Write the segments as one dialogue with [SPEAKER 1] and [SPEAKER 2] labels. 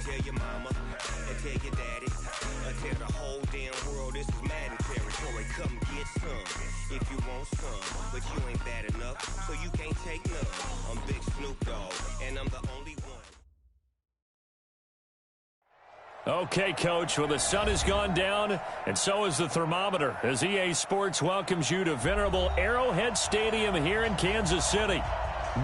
[SPEAKER 1] Tell your mama and tell your daddy. Tell the whole damn world this is Madden territory. Come get some if you want some, but you ain't bad enough, so you can't take none. I'm Big Snoop Dogg, and I'm the only one.
[SPEAKER 2] Okay, Coach, well, the sun has gone down, and so has the thermometer, as EA Sports welcomes you to venerable Arrowhead Stadium here in Kansas City.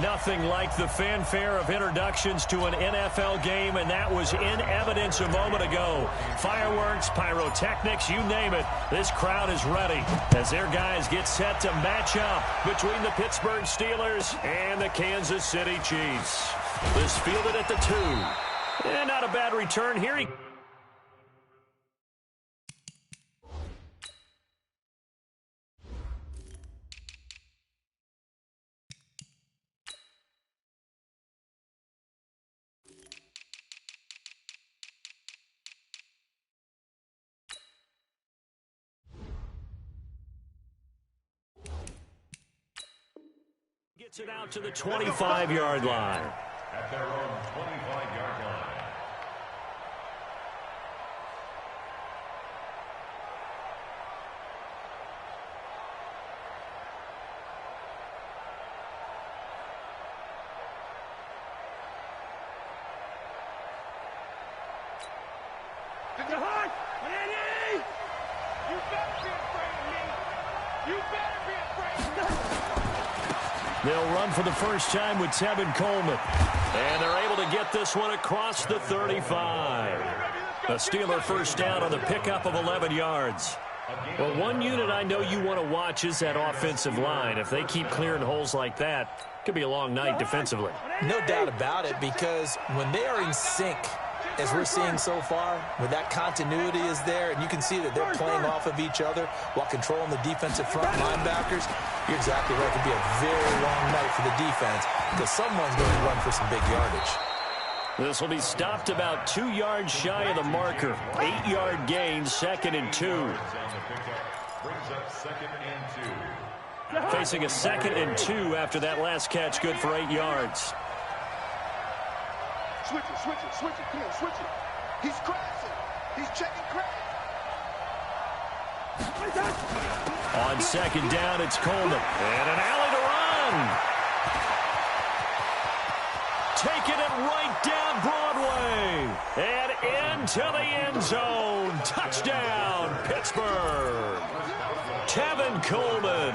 [SPEAKER 2] Nothing like the fanfare of introductions to an NFL game, and that was in evidence a moment ago. Fireworks, pyrotechnics, you name it. This crowd is ready as their guys get set to match up between the Pittsburgh Steelers and the Kansas City Chiefs. This fielded at the 2. And not a bad return here. Gets it out to the 25-yard line.
[SPEAKER 3] At their own 25-yard line.
[SPEAKER 4] You better be afraid of me. You better be afraid of me.
[SPEAKER 2] They'll run for the first time with Tevin Coleman. And they're able to get this one across the 35. A Steeler first down on the pickup of 11 yards. Well, one unit I know you want to watch is that offensive line. If they keep clearing holes like that, it could be a long night defensively.
[SPEAKER 5] No doubt about it, because when they are in sync, as we're seeing so far, where that continuity is there, and you can see that they're playing off of each other while controlling the defensive front linebackers, you're exactly right. It could be a very long night for the defense because someone's going to run for some big yardage.
[SPEAKER 2] This will be stopped about 2 yards shy of the marker. 8-yard gain, 2nd and 2. Facing a 2nd and 2 after that last catch, good for 8 yards.
[SPEAKER 4] Switch it, switch it, switch it. Come on, switch it. He's crashing. He's checking crash.
[SPEAKER 2] On 2nd down, it's Coleman. And an alley to run. Taking it right down Broadway. And into the end zone. Touchdown, Pittsburgh. Tevin Coleman.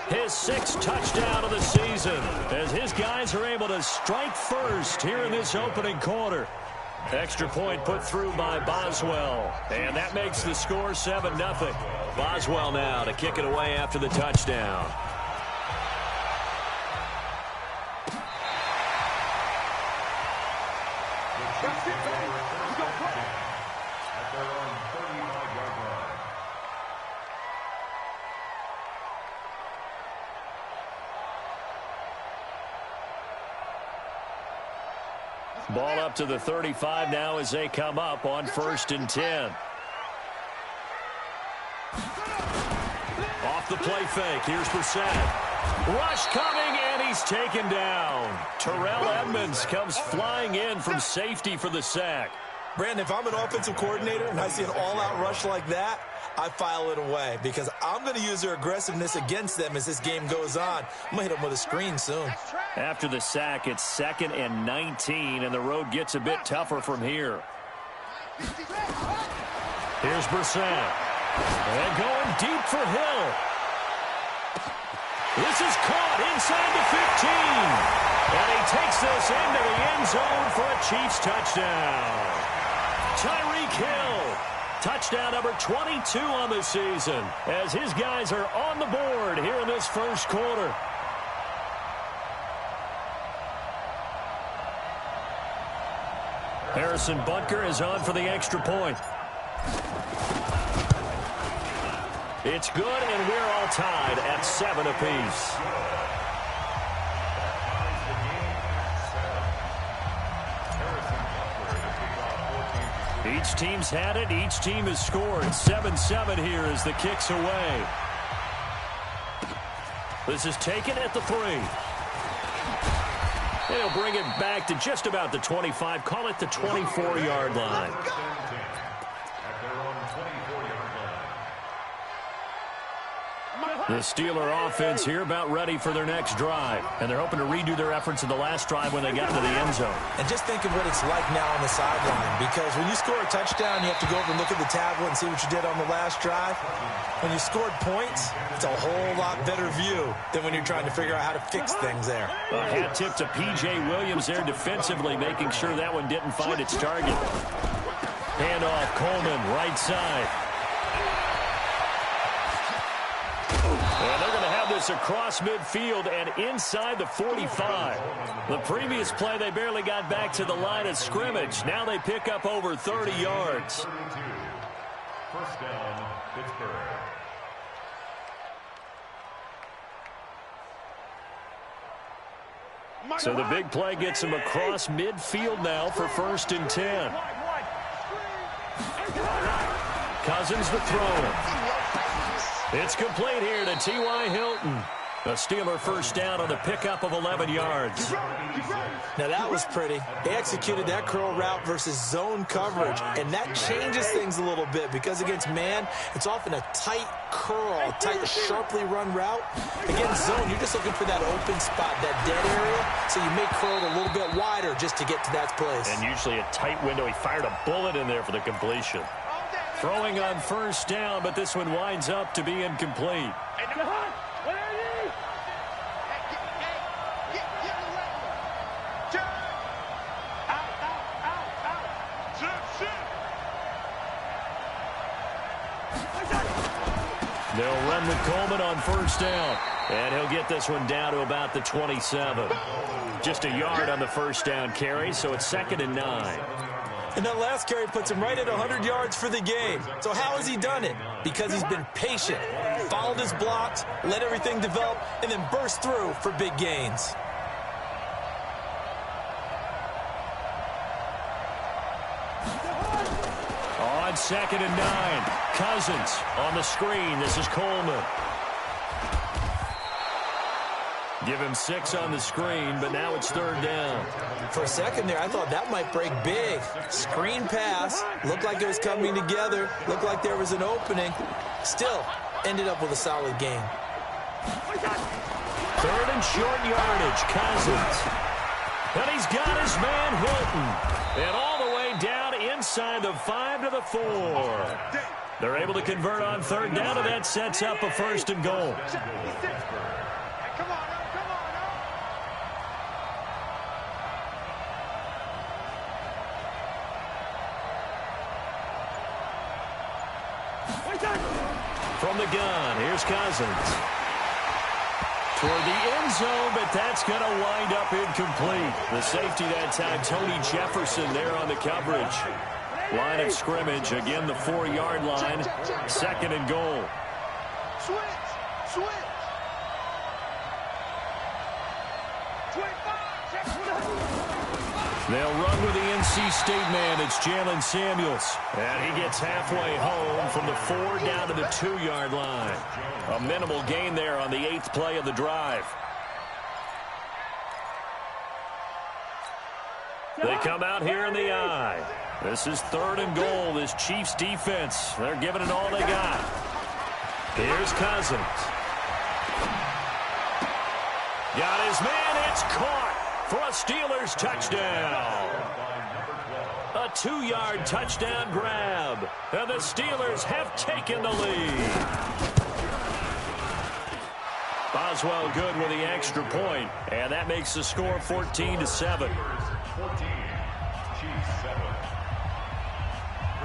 [SPEAKER 2] His 6th touchdown of the season as his guys are able to strike first here in this opening quarter. Extra point put through by Boswell. And that makes the score 7-0. Boswell now to kick it away after the touchdown. Ball up to the 35 now as they come up on 1st and 10. Off the play fake. Here's Brissett. Rush coming, and he's taken down. Terrell Edmonds comes flying in from safety for the sack.
[SPEAKER 5] Brandon, if I'm an offensive coordinator and I see an all-out rush like that, I file it away because I'm going to use their aggressiveness against them as this game goes on. I'm going to hit them with a screen soon.
[SPEAKER 2] After the sack, it's 2nd and 19, and the road gets a bit tougher from here. Here's Brissett. And going deep for Hill. This is caught inside the 15. And he takes this into the end zone for a Chiefs touchdown. Tyreek Hill. Touchdown number 22 on the season as his guys are on the board here in this first quarter. Harrison Butker is on for the extra point. It's good, and we're all tied at 7 apiece. Each team's had it. Each team has scored. 7-7 here as the kick's away. This is taken at the 3. And he'll bring it back to just about the 25. Call it the 24-yard line.
[SPEAKER 3] At their own 24-yard line.
[SPEAKER 2] The Steeler offense here about ready for their next drive. And they're hoping to redo their efforts in the last drive when they got into the end zone.
[SPEAKER 5] And just think of what it's like now on the sideline. Because when you score a touchdown, you have to go over and look at the tablet and see what you did on the last drive. When you scored points, it's a whole lot better view than when you're trying to figure out how to fix things there.
[SPEAKER 2] A hat tip to P.J. Williams there defensively, making sure that one didn't find its target. Handoff, Coleman, right side. And they're going to have this across midfield and inside the 45. The previous play, they barely got back to the line of scrimmage. Now they pick up over 30 yards.
[SPEAKER 3] 32. First down, Pittsburgh.
[SPEAKER 2] So the big play gets them across midfield now for 1st and 10. Cousins to throw. It's complete here to T.Y. Hilton. A Steeler first down on the pickup of 11 yards.
[SPEAKER 5] Now that was pretty. They executed that curl route versus zone coverage, and that changes things a little bit because against man, it's often a tight curl, tight, sharply run route. Against zone, you're just looking for that open spot, that dead area, so you may curl it a little bit wider just to get to that place.
[SPEAKER 2] And usually a tight window. He fired a bullet in there for the completion. Throwing on first down, but this one winds up to be incomplete. They'll run with Coleman on first down. And he'll get this one down to about the 27. Just a yard on the first down carry, so it's 2nd and 9.
[SPEAKER 5] And that last carry puts him right at 100 yards for the game. So how has he done it? Because he's been patient, followed his blocks, let everything develop, and then burst through for big gains.
[SPEAKER 2] On 2nd and 9, Cousins on the screen. This is Coleman. Give him 6 on the screen, but now it's 3rd down.
[SPEAKER 5] For a second there, I thought that might break big. Screen pass. Looked like it was coming together. Looked like there was an opening. Still, ended up with a solid game.
[SPEAKER 2] 3rd and short yardage, Cousins. And he's got his man Hilton. And all the way down inside the 5 to the 4. They're able to convert on 3rd down, and that sets up a 1st and goal. From the gun, here's Cousins. Toward the end zone, but that's going to wind up incomplete. The safety that time, Tony Jefferson there on the coverage. Line of scrimmage, again the 4-yard line. 2nd and goal.
[SPEAKER 4] Switch.
[SPEAKER 2] They'll run with the NC State man. It's Jalen Samuels. And he gets halfway home from the 4 down to the 2-yard line. A minimal gain there on the 8th play of the drive. They come out here in the eye. This is 3rd and goal. This Chiefs defense, they're giving it all they got. Here's Cousins. Got his man. It's caught for a Steelers touchdown. A 2-yard touchdown grab. And the Steelers have taken the lead. Boswell good with the extra point, and that makes the score 14-7.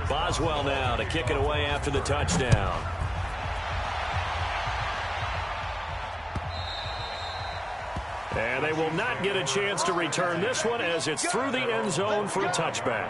[SPEAKER 2] Boswell now to kick it away after the touchdown. And they will not get a chance to return this one as it's through the end zone for a touchback.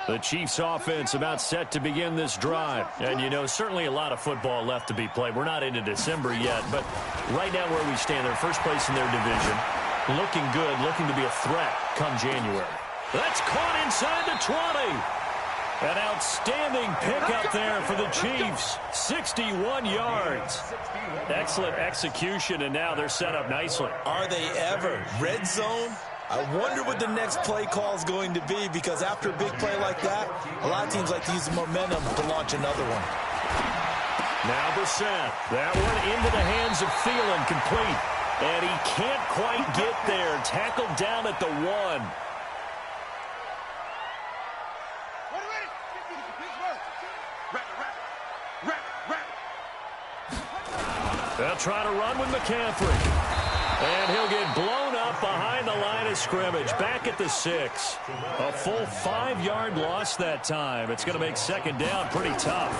[SPEAKER 2] The Chiefs offense about set to begin this drive. And, you know, certainly a lot of football left to be played. We're not into December yet, but right now where we stand, they're first place in their division. Looking good, looking to be a threat come January. That's caught inside the 20. An outstanding pickup there for the Chiefs. 61 yards. Excellent execution, and now they're set up nicely.
[SPEAKER 5] Are they ever? Red zone? I wonder what the next play call is going to be, because after a big play like that, a lot of teams like to use the momentum to launch another one.
[SPEAKER 2] Now Brissett. That one into the hands of Thielen, complete. And he can't quite get there. Tackled down at the 1. They'll try to run with McCaffrey. And he'll get blown up behind the line of scrimmage. Back at the 6. A full 5-yard loss that time. It's going to make second down pretty tough.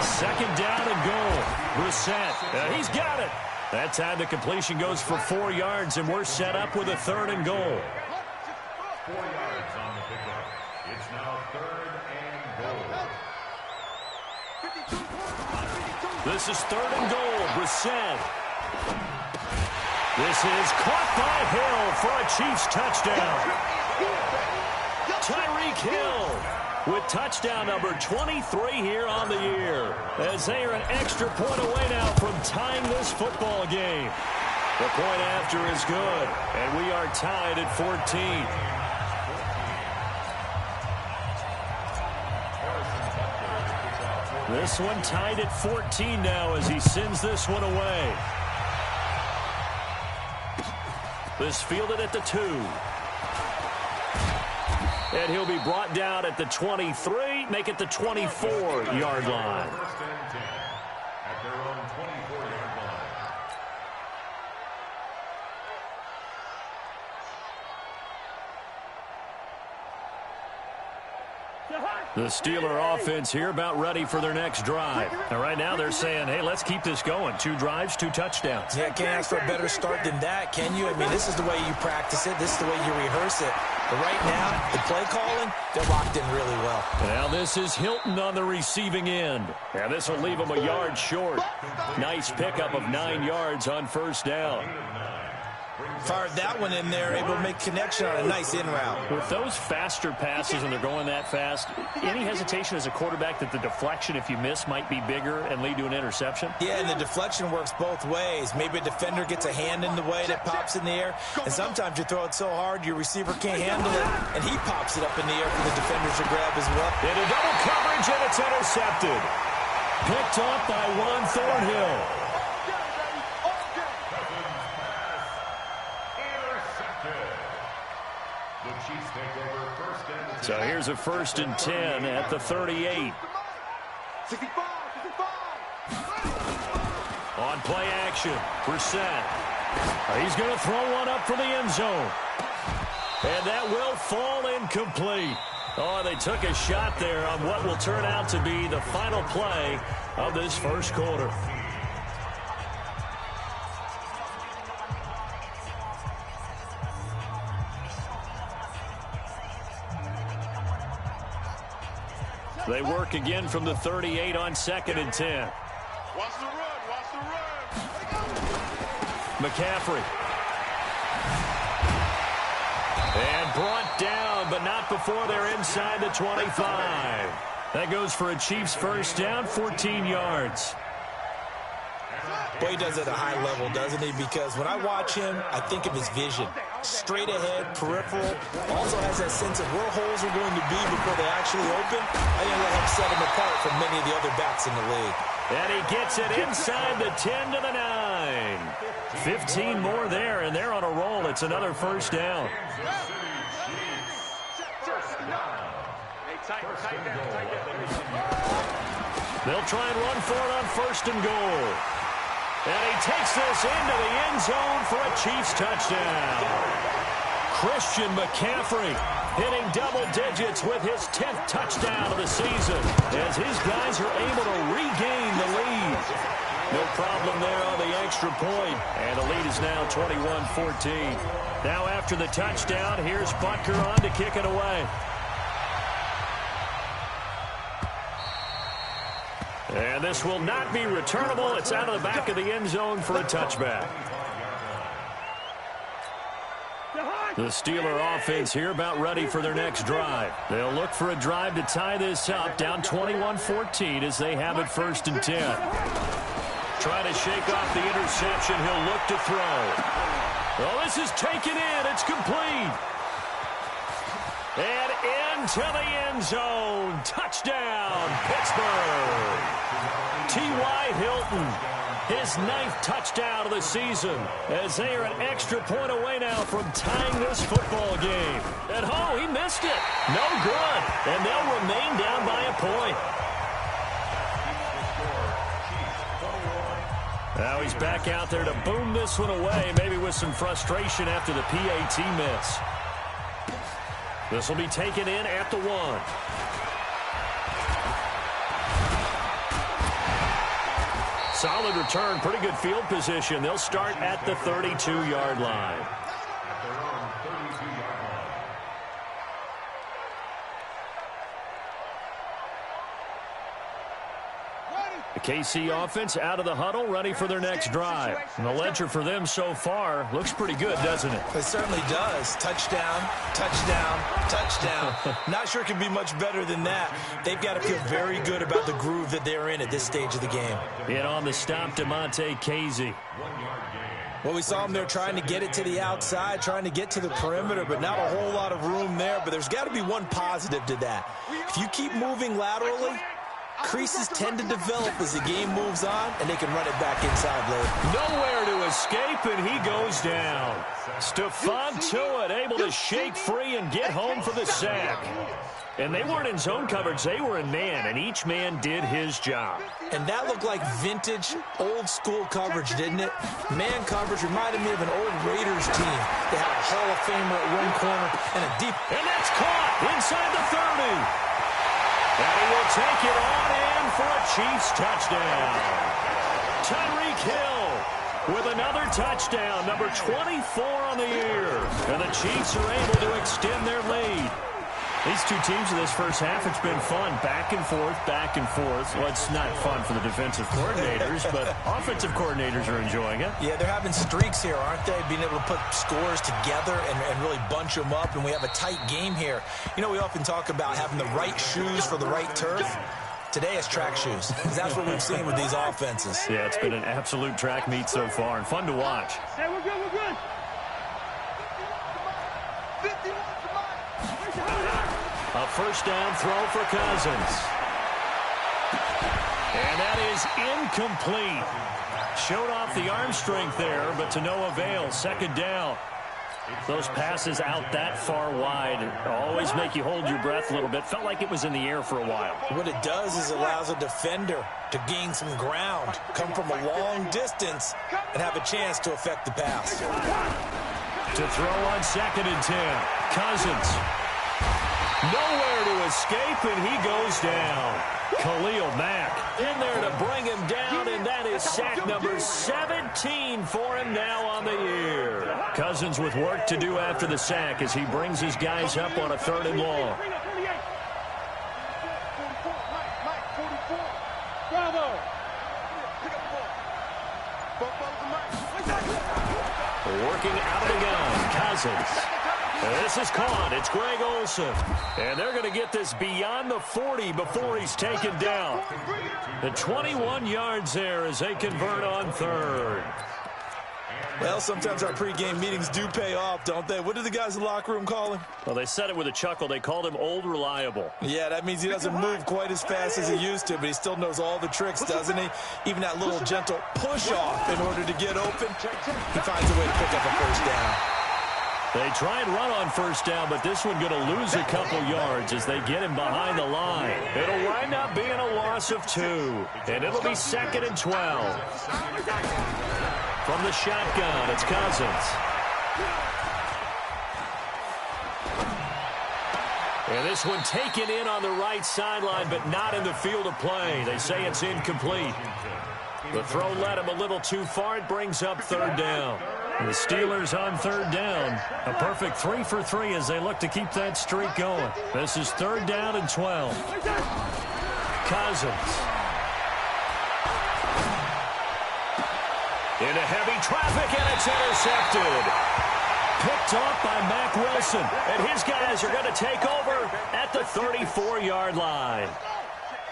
[SPEAKER 2] Second down and goal. Brissett. He's got it. That time the completion goes for 4 yards, and we're set up with a 3rd and goal.
[SPEAKER 3] 4 yards on the pickup. It's now 3rd and goal.
[SPEAKER 2] This is 3rd and goal. Brissett. This is caught by Hill for a Chiefs touchdown. Tyreek Hill with touchdown number 23 here on the year, as they are an extra point away now from tying this football game. The point after is good, and we are tied at 14. This one tied at 14 now as he sends this one away. This fielded at the 2. And he'll be brought down at the 23, make it the 24-yard line.
[SPEAKER 3] First and 10 at their own 24-yard line.
[SPEAKER 2] The Steeler offense here about ready for their next drive. And right now they're saying, hey, let's keep this going. 2 drives, 2 touchdowns.
[SPEAKER 5] Yeah, can't ask for a better start than that, can you? I mean, this is the way you practice it. This is the way you rehearse it. But right now, the play calling, they're locked in really well.
[SPEAKER 2] Now this is Hilton on the receiving end. And this will leave him a yard short. Nice pickup of 9 yards on first down.
[SPEAKER 5] Fired that one in there, able to make connection on a nice in route.
[SPEAKER 2] With those faster passes and they're going that fast, any hesitation as a quarterback that the deflection, if you miss, might be bigger and lead to an interception?
[SPEAKER 5] Yeah, and the deflection works both ways. Maybe a defender gets a hand in the way that pops in the air, and sometimes you throw it so hard your receiver can't handle it, and he pops it up in the air for the defenders to grab as well.
[SPEAKER 2] Into double coverage, and it's intercepted. Picked up by Juan Thornhill. So here's a 1st and 10 at the 38. On play action, Brissett. He's going to throw one up for the end zone. And that will fall incomplete. Oh, they took a shot there on what will turn out to be the final play of this first quarter. They work again from the 38 on 2nd and 10.
[SPEAKER 4] Watch the run, watch the run.
[SPEAKER 2] McCaffrey. And brought down, but not before they're inside the 25. That goes for a Chiefs first down, 14 yards.
[SPEAKER 5] Boy, he does it at a high level, doesn't he? Because when I watch him, I think of his vision. Straight ahead, peripheral. Also has that sense of where holes are going to be before they actually open. I think that helps set him apart from many of the other backs in the league.
[SPEAKER 2] And he gets it inside the 10 to the 9. 15 more there, and they're on a roll. It's another first down. They'll try and run for it on 1st and goal. And he takes this into the end zone for a Chiefs touchdown. Christian McCaffrey hitting double digits with his 10th touchdown of the season as his guys are able to regain the lead. No problem there on the extra point, and the lead is now 21-14. Now after the touchdown, here's Butker on to kick it away. And this will not be returnable. It's out of the back of the end zone for a touchback. The Steeler offense here about ready for their next drive. They'll look for a drive to tie this up, down 21-14 as they have it 1st and 10. Trying to shake off the interception. He'll look to throw. Well, this is taken in. It's complete. And into the end zone. Touchdown, Pittsburgh. T.Y. Hilton, his 9th touchdown of the season, as they are an extra point away now from tying this football game. And, oh, he missed it. No good. And they'll remain down by a point. Now he's back out there to boom this one away, maybe with some frustration after the PAT miss. This will be taken in at the 1. Solid return, pretty good field position. They'll start at the 32-yard line. The KC offense out of the huddle, ready for their next drive. And the ledger for them so far looks pretty good, doesn't it?
[SPEAKER 5] It certainly does. Touchdown, touchdown, touchdown. Not sure it can be much better than that. They've got to feel very good about the groove that they're in at this stage of the game.
[SPEAKER 2] In on the stop, DeMonte Casey.
[SPEAKER 5] Well, we saw him there trying to get it to the outside, trying to get to the perimeter, but not a whole lot of room there. But there's got to be one positive to that. If you keep moving laterally, creases tend to develop as the game moves on, and they can run it back inside later.
[SPEAKER 2] Nowhere to escape, and he goes down. Stephon Tuitt able to shake free and get home for the sack. And they weren't in zone coverage. They were in man, and each man did his job.
[SPEAKER 5] And that looked like vintage, old-school coverage, didn't it? Man coverage reminded me of an old Raiders team. They had a Hall of Famer at one corner and a deep...
[SPEAKER 2] And that's caught inside the 30. And he will take it on in for a Chiefs touchdown. Tyreek Hill with another touchdown, number 24 on the year. And the Chiefs are able to extend their lead. These two teams in this first half, it's been fun. Back and forth, back and forth. Well, it's not fun for the defensive coordinators, but offensive coordinators are enjoying it.
[SPEAKER 5] Yeah, they're having streaks here, aren't they? Being able to put scores together and really bunch them up, and we have a tight game here. You know, we often talk about having the right shoes for the right turf. Today it's track shoes, because that's what we've seen with these offenses.
[SPEAKER 2] Yeah, it's been an absolute track meet so far, and fun to watch.
[SPEAKER 4] Hey, we're good, we're good.
[SPEAKER 2] A first down throw for Cousins. And that is incomplete. Showed off the arm strength there, but to no avail. Second down. Those passes out that far wide always make you hold your breath a little bit. Felt like it was in the air for a while.
[SPEAKER 5] What it does is it allows a defender to gain some ground, come from a long distance, and have a chance to affect the pass.
[SPEAKER 2] To throw on 2nd and 10. Cousins. Nowhere to escape, and he goes down. Khalil Mack in there to bring him down, and that is sack number 17 for him now on the year. Cousins with work to do after the sack as he brings his guys up on a 3rd and long. Working out of the gun, Cousins. This is caught. It's Greg Olsen. And they're going to get this beyond the 40 before he's taken down. The 21 yards there as they convert on 3rd.
[SPEAKER 5] Well, sometimes our pregame meetings do pay off, don't they? What do the guys in the locker room call him?
[SPEAKER 2] Well, they said it with a chuckle. They called him Old Reliable.
[SPEAKER 5] Yeah, that means he doesn't move quite as fast as he used to, but he still knows all the tricks, doesn't he? Even that little gentle push-off in order to get open, he finds a way to pick up a first down.
[SPEAKER 2] They try and run on first down, but this one going to lose a couple yards as they get him behind the line. It'll wind up being a loss of 2, and it'll be 2nd and 12. From the shotgun, it's Cousins. And this one taken in on the right sideline, but not in the field of play. They say it's incomplete. The throw led him a little too far. It brings up 3rd down. The Steelers on 3rd down. A perfect 3 for 3 as they look to keep that streak going. This is 3rd down and 12. Cousins. Into heavy traffic, and it's intercepted. Picked off by Mack Wilson, and his guys are going to take over at the 34-yard line.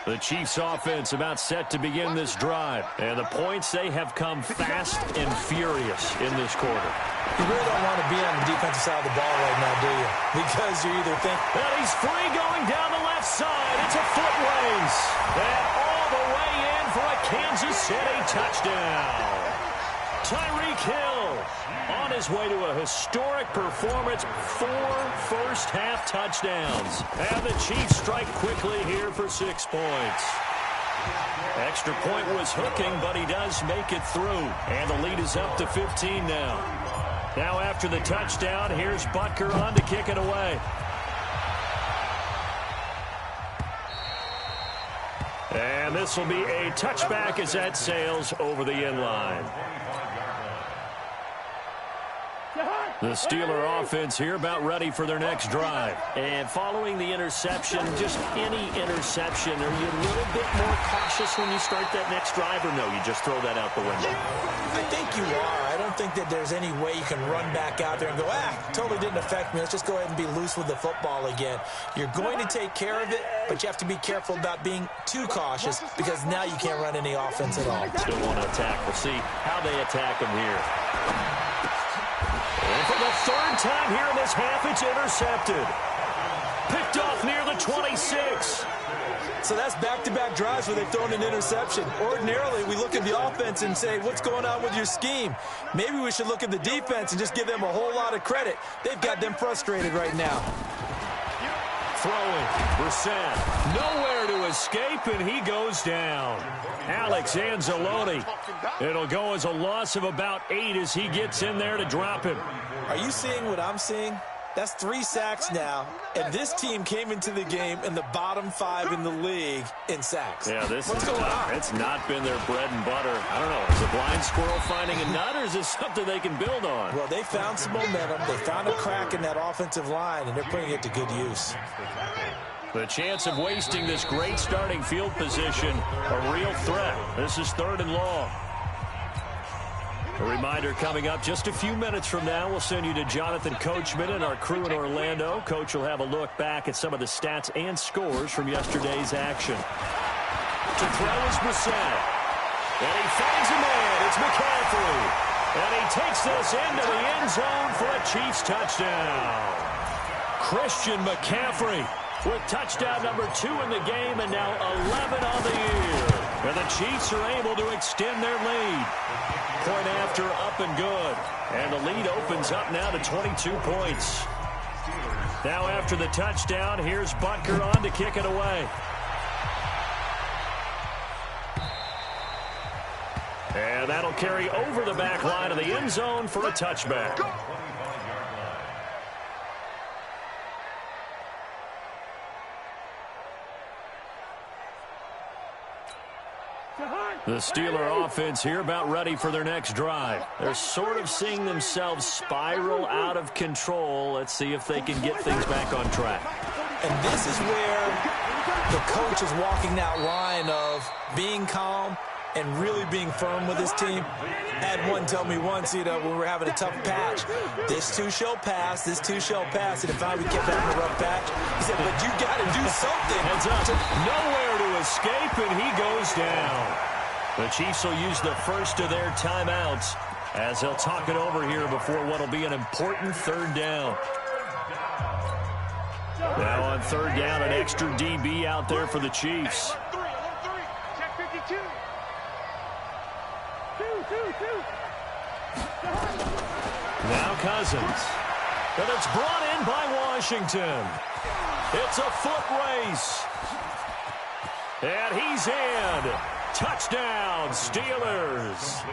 [SPEAKER 2] The Chiefs' offense about set to begin this drive, and the points, they have come fast and furious in this quarter.
[SPEAKER 5] You really don't want to be on the defensive side of the ball right now, do you? Because you either think,
[SPEAKER 2] and he's free going down the left side. It's a foot race. And all the way in for a Kansas City touchdown. Tyreek Hill on his way to a historic performance, 4 first-half touchdowns. And the Chiefs strike quickly here for 6 points. Extra point was hooking, but he does make it through. And the lead is up to 15 now. Now after the touchdown, here's Butker on to kick it away. And this will be a touchback as that sails over the end line. The Steeler offense here about ready for their next drive. And following the interception, just any interception, are you a little bit more cautious when you start that next drive, or no, you just throw that out the window?
[SPEAKER 5] I think you are. I don't think that there's any way you can run back out there and go, totally didn't affect me. Let's just go ahead and be loose with the football again. You're going to take care of it, but you have to be careful about being too cautious because now you can't run any offense at all.
[SPEAKER 2] Still want to attack. We'll see how they attack him here. And for the third time here in this half, it's intercepted. Picked off near the 26.
[SPEAKER 5] So that's back-to-back drives where they've thrown an interception. Ordinarily, we look at the offense and say, what's going on with your scheme? Maybe we should look at the defense and just give them a whole lot of credit. They've got them frustrated right now.
[SPEAKER 2] Throwing, Brissett, nowhere to escape, and he goes down. Alex Anzalone. It'll go as a loss of about 8 as he gets in there to drop him.
[SPEAKER 5] Are you seeing what I'm seeing? That's 3 sacks now, and this team came into the game in the bottom 5 in the league in sacks.
[SPEAKER 2] Yeah,
[SPEAKER 5] What's going on?
[SPEAKER 2] It's not been their bread and butter. I don't know, is a blind squirrel finding a nut, or is this something they can build on?
[SPEAKER 5] Well, they found some momentum. They found a crack in that offensive line, and they're putting it to good use.
[SPEAKER 2] The chance of wasting this great starting field position, a real threat. This is 3rd and long. A reminder coming up just a few minutes from now. We'll send you to Jonathan Coachman and our crew in Orlando. Coach will have a look back at some of the stats and scores from yesterday's action. To throw is Brissett. And he finds a man. It's McCaffrey. And he takes this into the end zone for a Chiefs touchdown. Christian McCaffrey with touchdown number 2 in the game and now 11 on the year. And the Chiefs are able to extend their lead. Point after, up and good. And the lead opens up now to 22 points. Now after the touchdown, here's Butker on to kick it away. And that'll carry over the back line of the end zone for a touchback. The Steeler offense here about ready for their next drive. They're sort of seeing themselves spiral out of control. Let's see if they can get things back on track.
[SPEAKER 5] And this is where the coach is walking that line of being calm and really being firm with his team. I had one tell me once, when we were having a tough patch, this too shall pass, this too shall pass. And if we kept having a rough patch, he said, but you got to do something.
[SPEAKER 2] Heads up. Nowhere to escape, and he goes down. The Chiefs will use the first of their timeouts as they'll talk it over here before what will be an important 3rd down. Now on 3rd down, an extra DB out there for the Chiefs.
[SPEAKER 4] Check 52.
[SPEAKER 2] Now Cousins. And it's brought in by Washington. It's a foot race. And he's in. Touchdown, Steelers.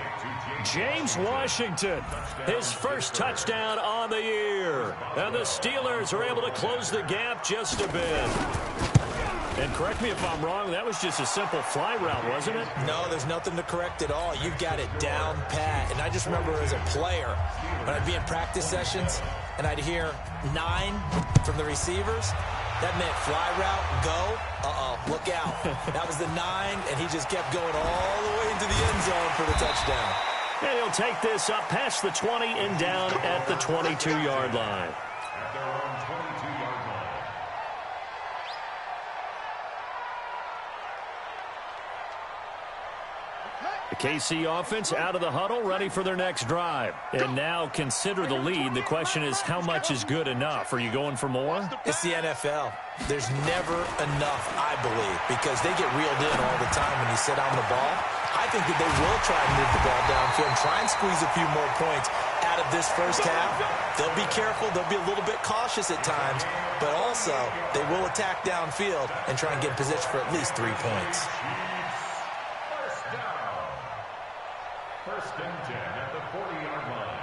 [SPEAKER 2] James Washington, his first touchdown on the year. And the Steelers are able to close the gap just a bit. And correct me if I'm wrong, that was just a simple fly route, wasn't it?
[SPEAKER 5] No, there's nothing to correct at all. You've got it down pat. And I just remember as a player, when I'd be in practice sessions, and I'd hear 9 from the receivers, that meant fly route, go, look out. That was the 9, and he just kept going all the way into the end zone for the touchdown.
[SPEAKER 2] And he'll take this up past the 20 and down at the 22-yard line.
[SPEAKER 3] At their own 22-yard line.
[SPEAKER 2] The KC offense out of the huddle, ready for their next drive. And now consider the lead. The question is, how much is good enough? Are you going for more?
[SPEAKER 5] It's the NFL. There's never enough, I believe, because they get reeled in all the time when you sit on the ball. I think that they will try and move the ball downfield and try and squeeze a few more points out of this first half. They'll be careful. They'll be a little bit cautious at times, but also they will attack downfield and try and get in position for at least 3 points.
[SPEAKER 3] First and 10 at the 40-yard line.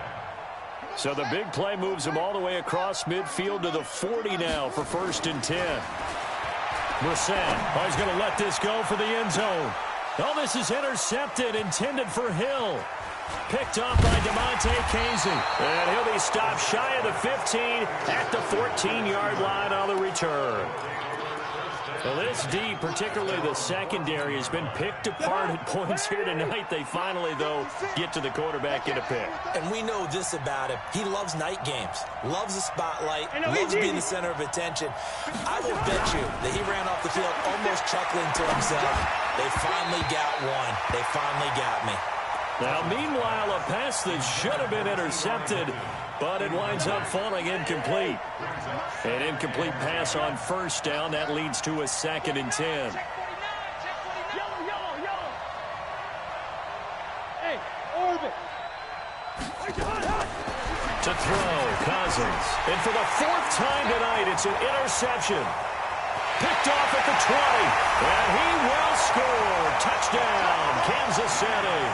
[SPEAKER 2] So the big play moves him all the way across midfield to the 40 now for first and 10. Brissett, he's going to let this go for the end zone. Oh, this is intercepted, intended for Hill. Picked off by DeMonte Casey. And he'll be stopped shy of the 15 at the 14-yard line on the return. Well, this D, particularly the secondary, has been picked apart at points here tonight. They finally, though, get to the quarterback, get a pick.
[SPEAKER 5] And we know this about him. He loves night games, loves the spotlight, loves being the center of attention. I will bet you that he ran off the field almost chuckling to himself. They finally got one. They finally got me.
[SPEAKER 2] Now, meanwhile, a pass that should have been intercepted, but it winds up falling incomplete. An incomplete pass on first down. That leads to a 2nd and 10. To throw, Cousins. And for the 4th time tonight, it's an interception. Picked off at the 20. And he will score. Touchdown, Kansas City.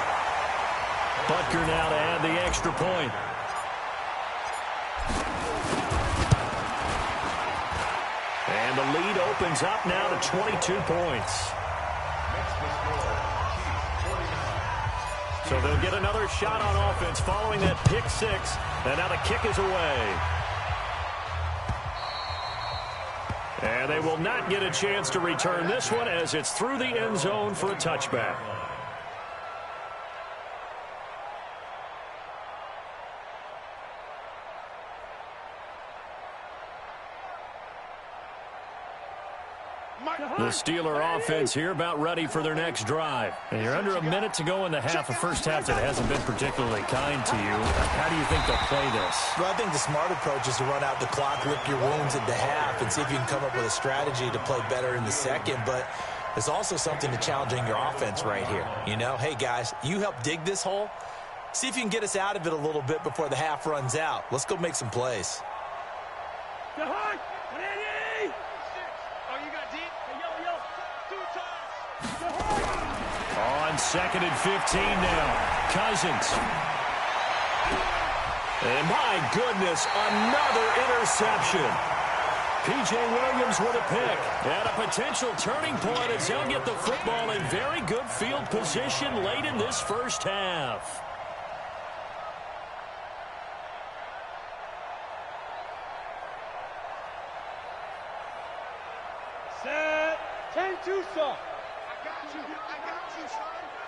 [SPEAKER 2] Butker now to add the extra point. And the lead opens up now to 22 points. So they'll get another shot on offense following that pick six. And now the kick is away. And they will not get a chance to return this one as it's through the end zone for a touchback. The Steeler offense here about ready for their next drive. And you're under a minute to go in the half, a first half that hasn't been particularly kind to you. How do you think they'll play this?
[SPEAKER 5] Well, I think the smart approach is to run out the clock, lick your wounds at the half, and see if you can come up with a strategy to play better in the second. But there's also something to challenging your offense right here. You know, hey, guys, you help dig this hole. See if you can get us out of it a little bit before the half runs out. Let's go make some plays.
[SPEAKER 2] On 2nd and 15 now. Cousins. And my goodness, another interception. P.J. Williams with a pick. And a potential turning point as they'll get the football in very good field position late in this first half.
[SPEAKER 4] Set. 10-2, son. I got you, son.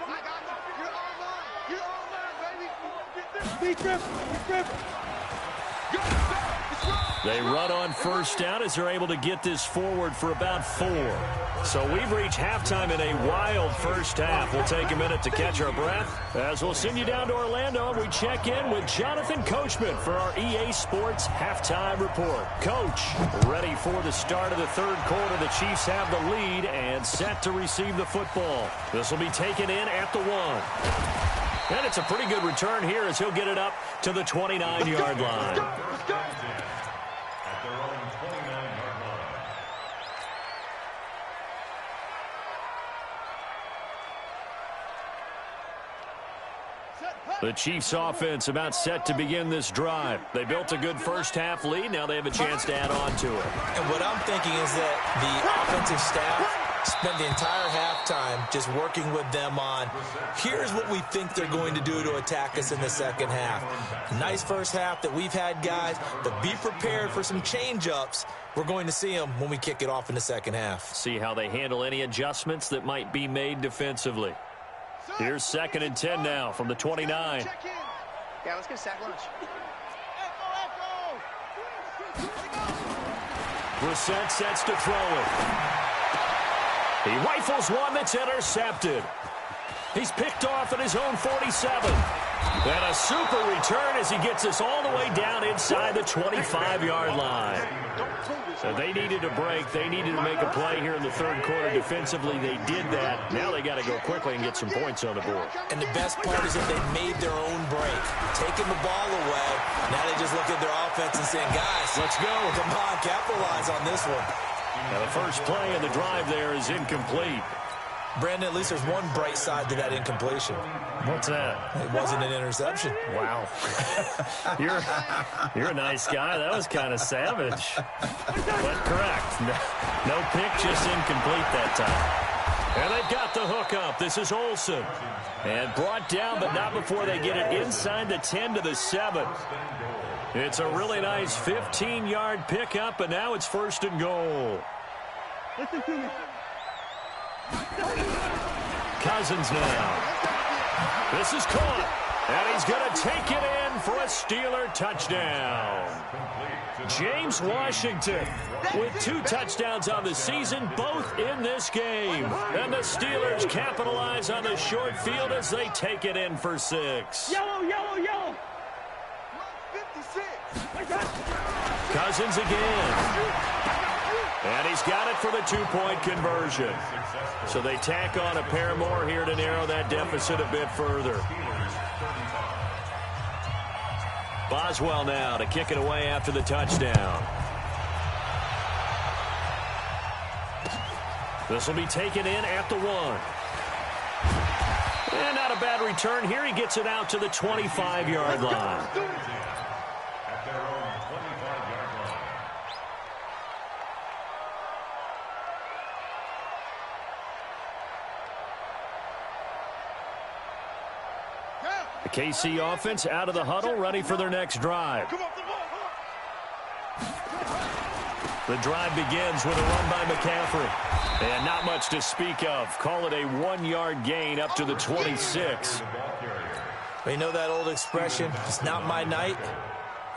[SPEAKER 4] I got you. You're all mine. You're all mine, baby. Be careful.
[SPEAKER 2] They run on first down as they're able to get this forward for about 4. So we've reached halftime in a wild first half. We'll take a minute to catch our breath as we'll send you down to Orlando and we check in with Jonathan Coachman for our EA Sports Halftime Report. Coach, ready for the start of the third quarter. The Chiefs have the lead and set to receive the football. This will be taken in at the 1. And it's a pretty good return here as he'll get it up to the 29-yard line.
[SPEAKER 3] At their own 29-yard line.
[SPEAKER 2] The Chiefs offense about set to begin this drive. They built a good first half lead. Now they have a chance to add on to it.
[SPEAKER 5] And what I'm thinking is that the offensive staff spent the entire halftime just working with them on, here's what we think they're going to do to attack us in the second half. Nice first half that we've had, guys, but be prepared for some change-ups. We're going to see them when we kick it off in the second half.
[SPEAKER 2] See how they handle any adjustments that might be made defensively. Here's 2nd and 10 now from the 29.
[SPEAKER 6] Yeah, let's get a sack lunch.
[SPEAKER 2] Brissett sets to throw it. He rifles one that's intercepted. He's picked off at his own 47. And a super return as he gets us all the way down inside the 25-yard line. So they needed a break. They needed to make a play here in the 3rd quarter defensively. They did that. Now they got to go quickly and get some points on the board.
[SPEAKER 5] And the best part is that they made their own break, taking the ball away. Now they just look at their offense and saying, guys,
[SPEAKER 2] let's go.
[SPEAKER 5] Come on, capitalize on this one.
[SPEAKER 2] Now the first play of the drive there is incomplete.
[SPEAKER 5] Brandon, at least there's one bright side to that incompletion.
[SPEAKER 2] What's that?
[SPEAKER 5] It wasn't an interception.
[SPEAKER 2] Wow. You're a nice guy. That was kind of savage. But correct. No pick, just incomplete that time. And they've got the hook up. This is Olsen. And brought down, but not before they get it inside the 10 to the 7. It's a really nice 15-yard pickup, and now it's 1st and goal.
[SPEAKER 4] Listen to me.
[SPEAKER 2] Cousins now. This is caught. And he's going to take it in for a Steeler touchdown. James Washington with 2 touchdowns on the season, both in this game. And the Steelers capitalize on the short field as they take it in for 6.
[SPEAKER 4] Yellow, yellow, yellow. 56.
[SPEAKER 2] Cousins again. And he's got it for the 2-point conversion. So they tack on a pair more here to narrow that deficit a bit further. Boswell now to kick it away after the touchdown. This will be taken in at the 1. And not a bad return here. He gets it out to the 25-yard line. The KC offense out of the huddle, ready for their next drive. The drive begins with a run by McCaffrey. And not much to speak of. Call it a 1-yard gain up to the 26.
[SPEAKER 5] You know that old expression, it's not my night?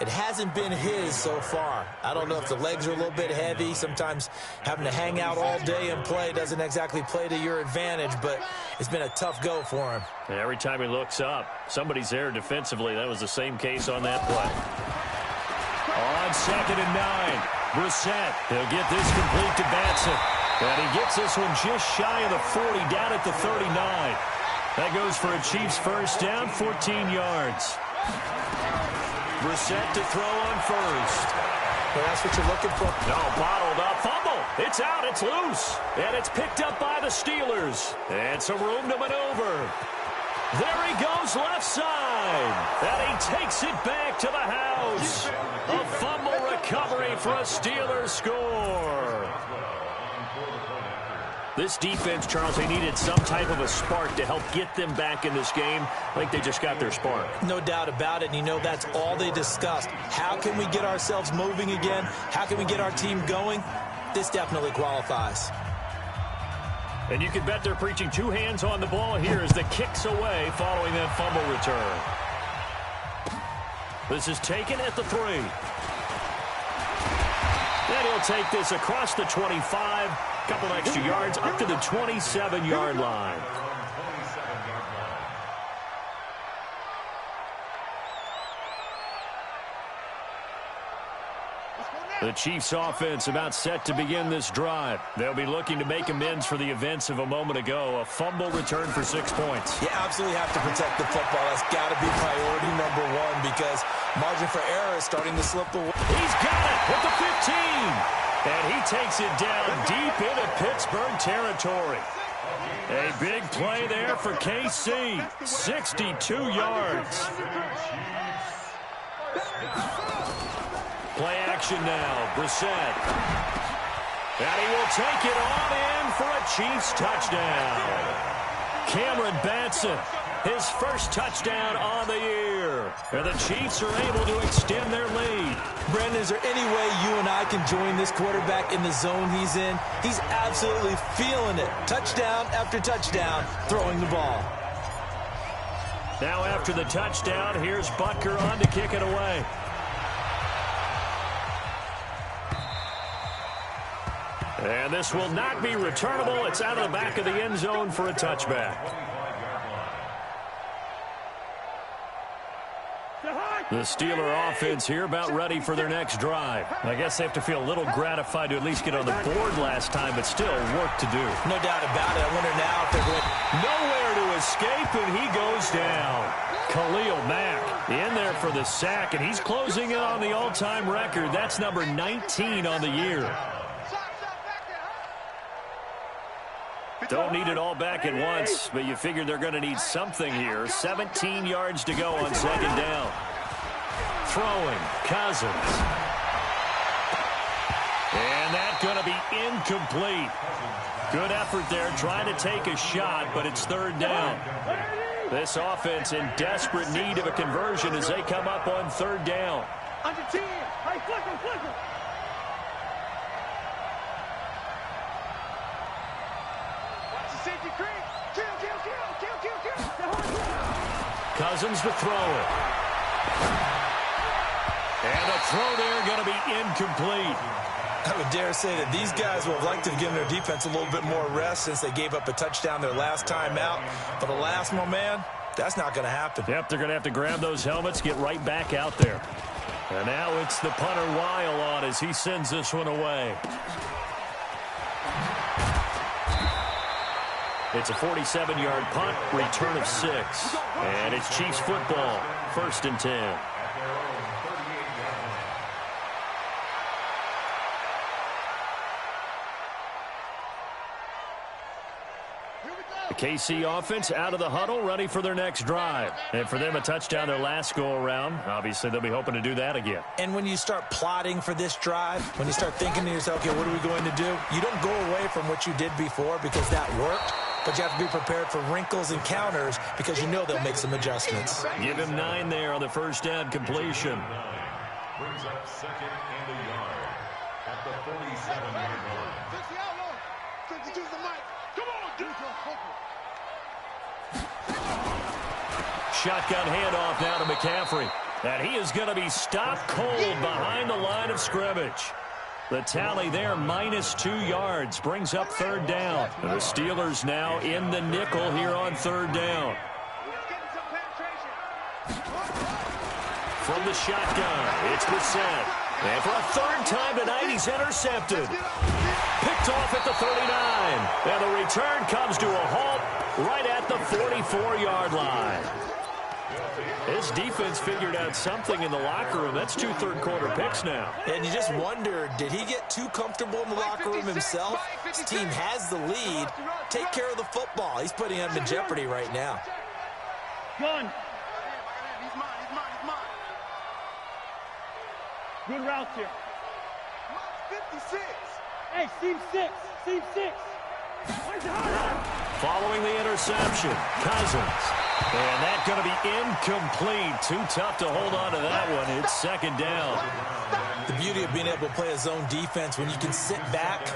[SPEAKER 5] It hasn't been his so far. I don't know if the legs are a little bit heavy. Sometimes having to hang out all day and play doesn't exactly play to your advantage, but it's been a tough go for him.
[SPEAKER 2] And every time he looks up, somebody's there defensively. That was the same case on that play. On 2nd and 9, Brissett. He'll get this complete to Batson. And he gets this one just shy of the 40, down at the 39. That goes for a Chiefs first down, 14 yards. Brissett to throw on first.
[SPEAKER 5] Well, that's what you're looking for.
[SPEAKER 2] No, bottled up. Fumble. It's out. It's loose. And it's picked up by the Steelers. And some room to maneuver. There he goes left side. And he takes it back to the house. A fumble recovery for a Steelers score. This defense, Charles, they needed some type of a spark to help get them back in this game. I think they just got their spark.
[SPEAKER 5] No doubt about it, and you know that's all they discussed. How can we get ourselves moving again? How can we get our team going? This definitely qualifies.
[SPEAKER 2] And you can bet they're preaching 2 hands on the ball here as the kick's away following that fumble return. This is taken at the 3. And he'll take this across the 25. Couple extra yards up to the 27-yard line. The Chiefs offense about set to begin this drive. They'll be looking to make amends for the events of a moment ago. A fumble return for 6 points.
[SPEAKER 5] You absolutely have to protect the football. That's got to be priority number 1 because margin for error is starting to slip away.
[SPEAKER 2] He's got it with the 15. And he takes it down deep into Pittsburgh territory. A big play there for KC. 62 yards. Play action now. Brissett. And he will take it on in for a Chiefs touchdown. Cameron Batson, his first touchdown on the year. And the Chiefs are able to extend their lead.
[SPEAKER 5] Brandon, is there any way you and I can join this quarterback in the zone he's in? He's absolutely feeling it. Touchdown after touchdown, throwing the ball.
[SPEAKER 2] Now after the touchdown, here's Butker on to kick it away. And this will not be returnable. It's out of the back of the end zone for a touchback. The Steeler offense here about ready for their next drive. I guess they have to feel a little gratified to at least get on the board last time, but still work to do.
[SPEAKER 5] No doubt about it. I wonder now if they're going
[SPEAKER 2] nowhere to escape, and he goes down. Khalil Mack in there for the sack, and he's closing in on the all-time record. That's number 19 on the year. Don't need it all back at once, but you figure they're going to need something here. 17 yards to go on second down. Throwing, Cousins. And that's going to be incomplete. Good effort there, trying to take a shot, but it's third down. This offense in desperate need of a conversion as they come up on third down.
[SPEAKER 4] Under 10. Hey, flick him.
[SPEAKER 2] Cousins to throw it. And a throw there going to be incomplete.
[SPEAKER 5] I would dare say that these guys would have liked to have given their defense a little bit more rest since they gave up a touchdown their last time out. But alas, my man, that's not going to happen.
[SPEAKER 2] Yep, they're going to have to grab those helmets, get right back out there. And now it's the punter Weil on as he sends this one away. It's a 47-yard punt, return of 6. And it's Chiefs football, 1st and 10. The KC offense out of the huddle, ready for their next drive. And for them, a touchdown their last go-around. Obviously, they'll be hoping to do that again.
[SPEAKER 5] And when you start plotting for this drive, when you start thinking to yourself, okay, what are we going to do? You don't go away from what you did before because that worked. But you have to be prepared for wrinkles and counters because you know they'll make some adjustments.
[SPEAKER 2] Give him 9 there on the first down completion.
[SPEAKER 3] Brings up 2nd and a yard at the 47-yard line.
[SPEAKER 2] Shotgun handoff now to McCaffrey. And he is going to be stopped cold behind the line of scrimmage. The tally there, -2 yards, brings up third down. And the Steelers now in the nickel here on third down. From the shotgun, it's Brissett. And for a third time tonight, he's intercepted. Picked off at the 39. And the return comes to a halt right at the 44-yard line. This defense figured out something in the locker room. That's 2 third-quarter picks now.
[SPEAKER 5] And you just wonder, did he get too comfortable in the locker room himself? His team has the lead. Take care of the football. He's putting him in jeopardy right now.
[SPEAKER 4] Gun. Good routes here. 56. Hey, seam 6. Seam 6.
[SPEAKER 2] Following the interception, Cousins. And that's going to be incomplete. Too tough to hold on to that one. It's second down.
[SPEAKER 5] The beauty of being able to play a zone defense, when you can sit back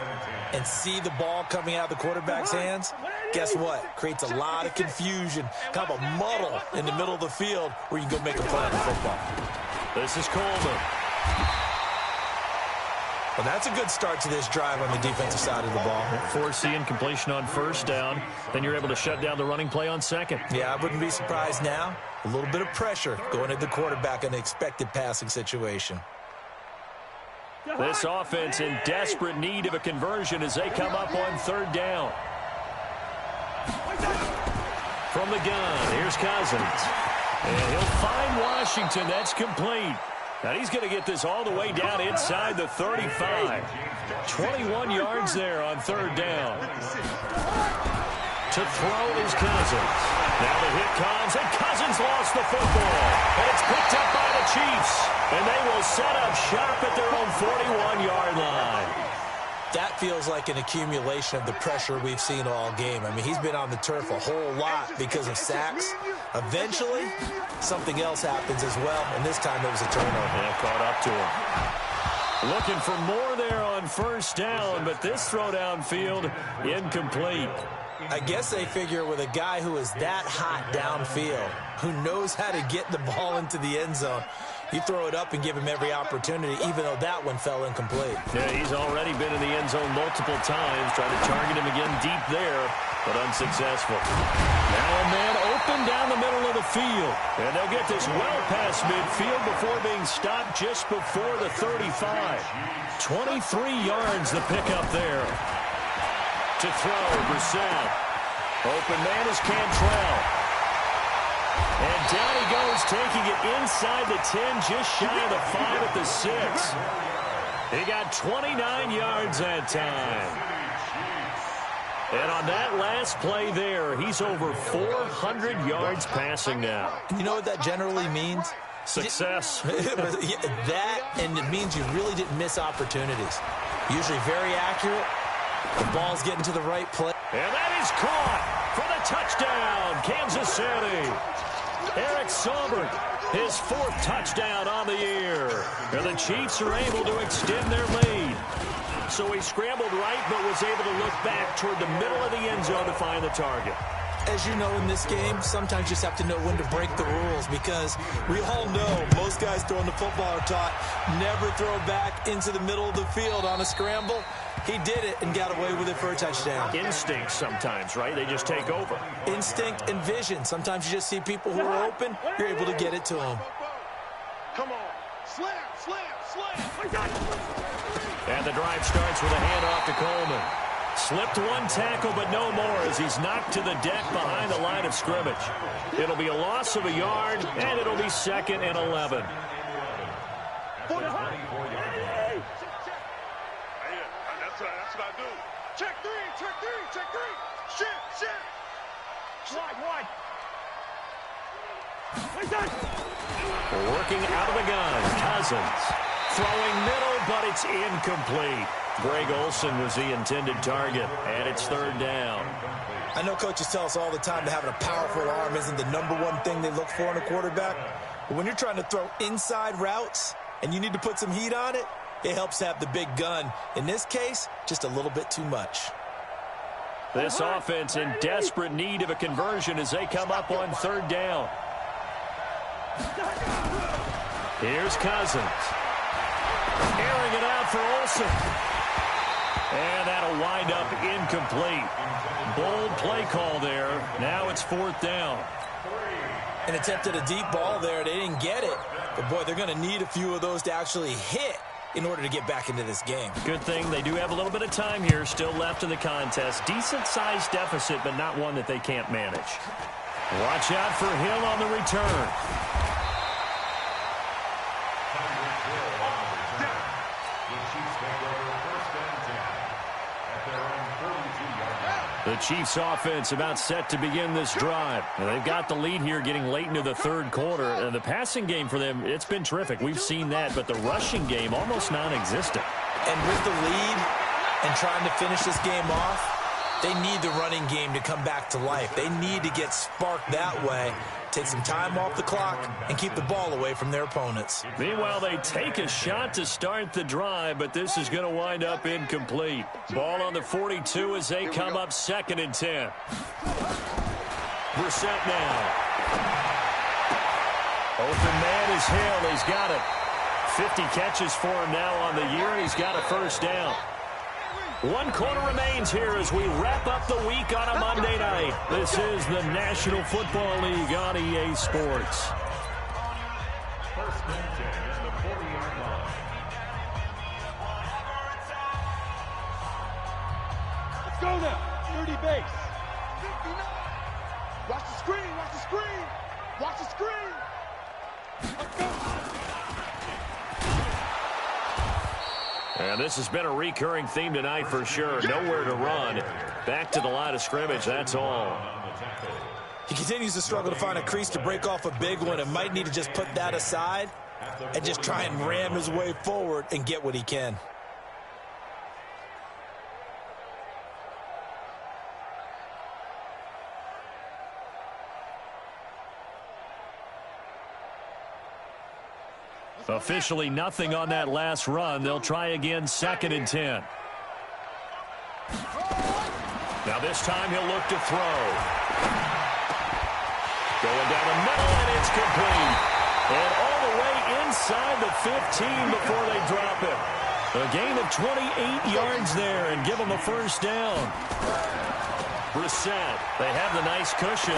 [SPEAKER 5] and see the ball coming out of the quarterback's hands, guess what? Creates a lot of confusion, kind of a muddle in the middle of the field where you can go make a play on the football.
[SPEAKER 2] This is Coleman.
[SPEAKER 5] Well, that's a good start to this drive on the defensive side of the ball.
[SPEAKER 2] Forcing incompletion on first down. Then you're able to shut down the running play on second.
[SPEAKER 5] Yeah, I wouldn't be surprised now. A little bit of pressure going at the quarterback in an expected passing situation.
[SPEAKER 2] This offense in desperate need of a conversion as they come up on third down. From the gun, here's Cousins. And he'll find Washington. That's complete. Now he's going to get this all the way down inside the 35. 21 yards there on third down. To throw is Cousins. Now the hit comes, and Cousins lost the football. And it's picked up by the Chiefs. And they will set up shop at their own 41-yard line.
[SPEAKER 5] That feels like an accumulation of the pressure we've seen all game. I mean, he's been on the turf a whole lot because of sacks. Eventually, something else happens as well, and this time it was a turnover.
[SPEAKER 2] Yeah, caught up to him. Looking for more there on first down, but this throw downfield incomplete.
[SPEAKER 5] I guess they figure with a guy who is that hot downfield, who knows how to get the ball into the end zone, you throw it up and give him every opportunity, even though that one fell incomplete.
[SPEAKER 2] Yeah, he's already been in the end zone multiple times, trying to target him again deep there, but unsuccessful. Now a man open down the middle of the field, and they'll get this well past midfield before being stopped just before the 35. 23 yards the pickup there. To throw, Brissett. Open man is Cantrell. And down he goes, taking it inside the 10, just shy of the 5 at the 6. He got 29 yards that time. And on that last play there, he's over 400 yards passing now.
[SPEAKER 5] You know what that generally means?
[SPEAKER 2] Success.
[SPEAKER 5] That, and it means you really didn't miss opportunities. Usually very accurate. The ball's getting to the right place.
[SPEAKER 2] And that is caught for the touchdown, Kansas City. Eric Saubert, his 4th touchdown on the year. And the Chiefs are able to extend their lead. So he scrambled right, but was able to look back toward the middle of the end zone to find the target.
[SPEAKER 5] As you know, in this game, sometimes you just have to know when to break the rules, because we all know most guys throwing the football are taught never throw back into the middle of the field on a scramble. He did it and got away with it for a touchdown.
[SPEAKER 2] Instinct sometimes, right? They just take over.
[SPEAKER 5] Instinct and vision. Sometimes you just see people who are open, you're able to get it to them.
[SPEAKER 4] Come on. Slam, slam, slam.
[SPEAKER 2] And the drive starts with a handoff to Coleman. Slipped one tackle, but no more as he's knocked to the deck behind the line of scrimmage. It'll be a loss of a yard, and it'll be 2nd and 11.
[SPEAKER 4] That's what I do. Check three, check three, check three. Shit. Wide.
[SPEAKER 2] Working out of the gun, Cousins. Throwing middle, but it's incomplete. Greg Olsen was the intended target, and it's 3rd down.
[SPEAKER 5] I know coaches tell us all the time that having a powerful arm isn't the #1 thing they look for in a quarterback. But when you're trying to throw inside routes and you need to put some heat on it, it helps to have the big gun. In this case, just a little bit too much.
[SPEAKER 2] This offense in desperate need of a conversion as they come up on 3rd down. Here's Cousins. Airing it out for Olsen. And that'll wind up incomplete. Bold play call there. Now it's 4th down.
[SPEAKER 5] An attempt at a deep ball there. They didn't get it. But, boy, they're going to need a few of those to actually hit in order to get back into this game.
[SPEAKER 2] Good thing they do have a little bit of time here still left in the contest. Decent-sized deficit, but not one that they can't manage. Watch out for Hill on the return. The Chiefs offense about set to begin this drive. And they've got the lead here getting late into the 3rd quarter. And the passing game for them, it's been terrific. We've seen that, but the rushing game almost non-existent.
[SPEAKER 5] And with the lead and trying to finish this game off, they need the running game to come back to life. They need to get sparked that way, take some time off the clock, and keep the ball away from their opponents.
[SPEAKER 2] Meanwhile, they take a shot to start the drive, but this is going to wind up incomplete. Ball on the 42 as they come up 2nd and 10. Brissett now. Open man is Hill. He's got it. 50 catches for him now on the year. He's got a 1st down. 1 quarter remains here as we wrap up the week on a Monday night. This is the National Football League on EA Sports.
[SPEAKER 3] 1st and 10 at the 40-yard line.
[SPEAKER 4] Let's go now. 30 base. Watch the screen, watch the screen. Watch the screen. Let's go.
[SPEAKER 2] And this has been a recurring theme tonight for sure. Nowhere to run. Back to the line of scrimmage, that's all.
[SPEAKER 5] He continues to struggle to find a crease to break off a big one and might need to just put that aside and just try and ram his way forward and get what he can.
[SPEAKER 2] Officially nothing on that last run. They'll try again 2nd and 10. Now this time he'll look to throw. Going down the middle, and it's complete. And all the way inside the 15 before they drop it. A gain of 28 yards there and give them a first down. Brissett, they have the nice cushion.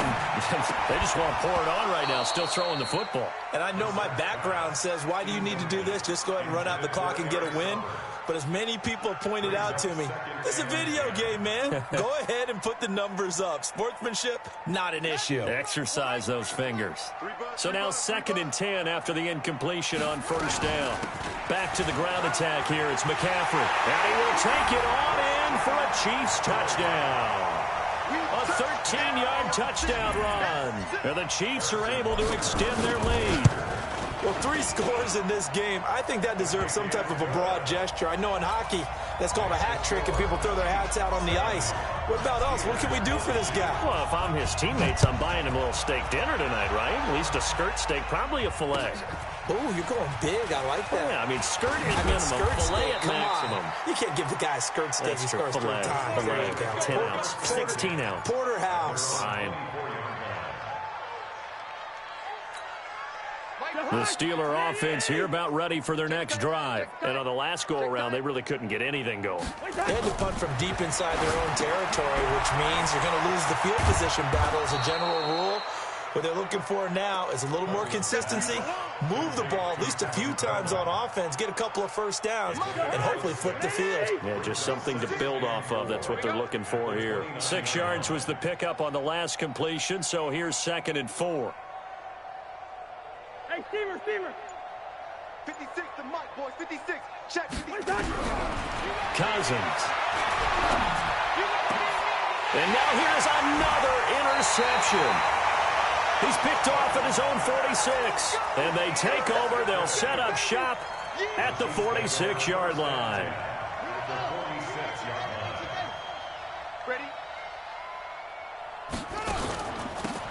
[SPEAKER 2] They just want to pour it on right now, still throwing the football.
[SPEAKER 5] And I know my background says, why do you need to do this? Just go ahead and run out the clock and get a win. But as many people have pointed out to me, it's a video game, man. Go ahead and put the numbers up. Sportsmanship, not an issue.
[SPEAKER 2] Exercise those fingers. So now 2nd and 10 after the incompletion on first down. Back to the ground attack here. It's McCaffrey. And he will take it on in for a Chiefs touchdown. A 13-yard touchdown run. And the Chiefs are able to extend their lead.
[SPEAKER 5] Well, 3 scores in this game. I think that deserves some type of a broad gesture. I know in hockey, that's called a hat trick, and people throw their hats out on the ice. What about us? What can we do for this guy?
[SPEAKER 2] Well, if I'm his teammates, I'm buying him a little steak dinner tonight, right? At least a skirt steak, probably a filet.
[SPEAKER 5] Oh, you're going big. I like that.
[SPEAKER 2] Yeah, I mean, skirt is minimum,
[SPEAKER 5] skirt
[SPEAKER 2] filet
[SPEAKER 5] steak,
[SPEAKER 2] at maximum.
[SPEAKER 5] You can't give the guy a skirt steak. He scores 3 times.
[SPEAKER 2] Filet, 10 ounce, 16 ounce.
[SPEAKER 5] Porterhouse.
[SPEAKER 2] Fine. The Steeler offense here about ready for their next drive. And on the last go-around, they really couldn't get anything going.
[SPEAKER 5] They had to punt from deep inside their own territory, which means you're going to lose the field position battle as a general rule. What they're looking for now is a little more consistency, move the ball at least a few times on offense, get a couple of first downs, and hopefully flip the field.
[SPEAKER 2] Yeah, just something to build off of. That's what they're looking for here. 6 yards was the pickup on the last completion, so here's 2nd and 4.
[SPEAKER 4] Hey, Steamer. 56 to Mike, boys. 56. Check. 56.
[SPEAKER 2] Cousins. And now here's another interception. He's picked off at his own 46. And they take over. They'll set up shop at the 46-yard line.
[SPEAKER 4] Ready?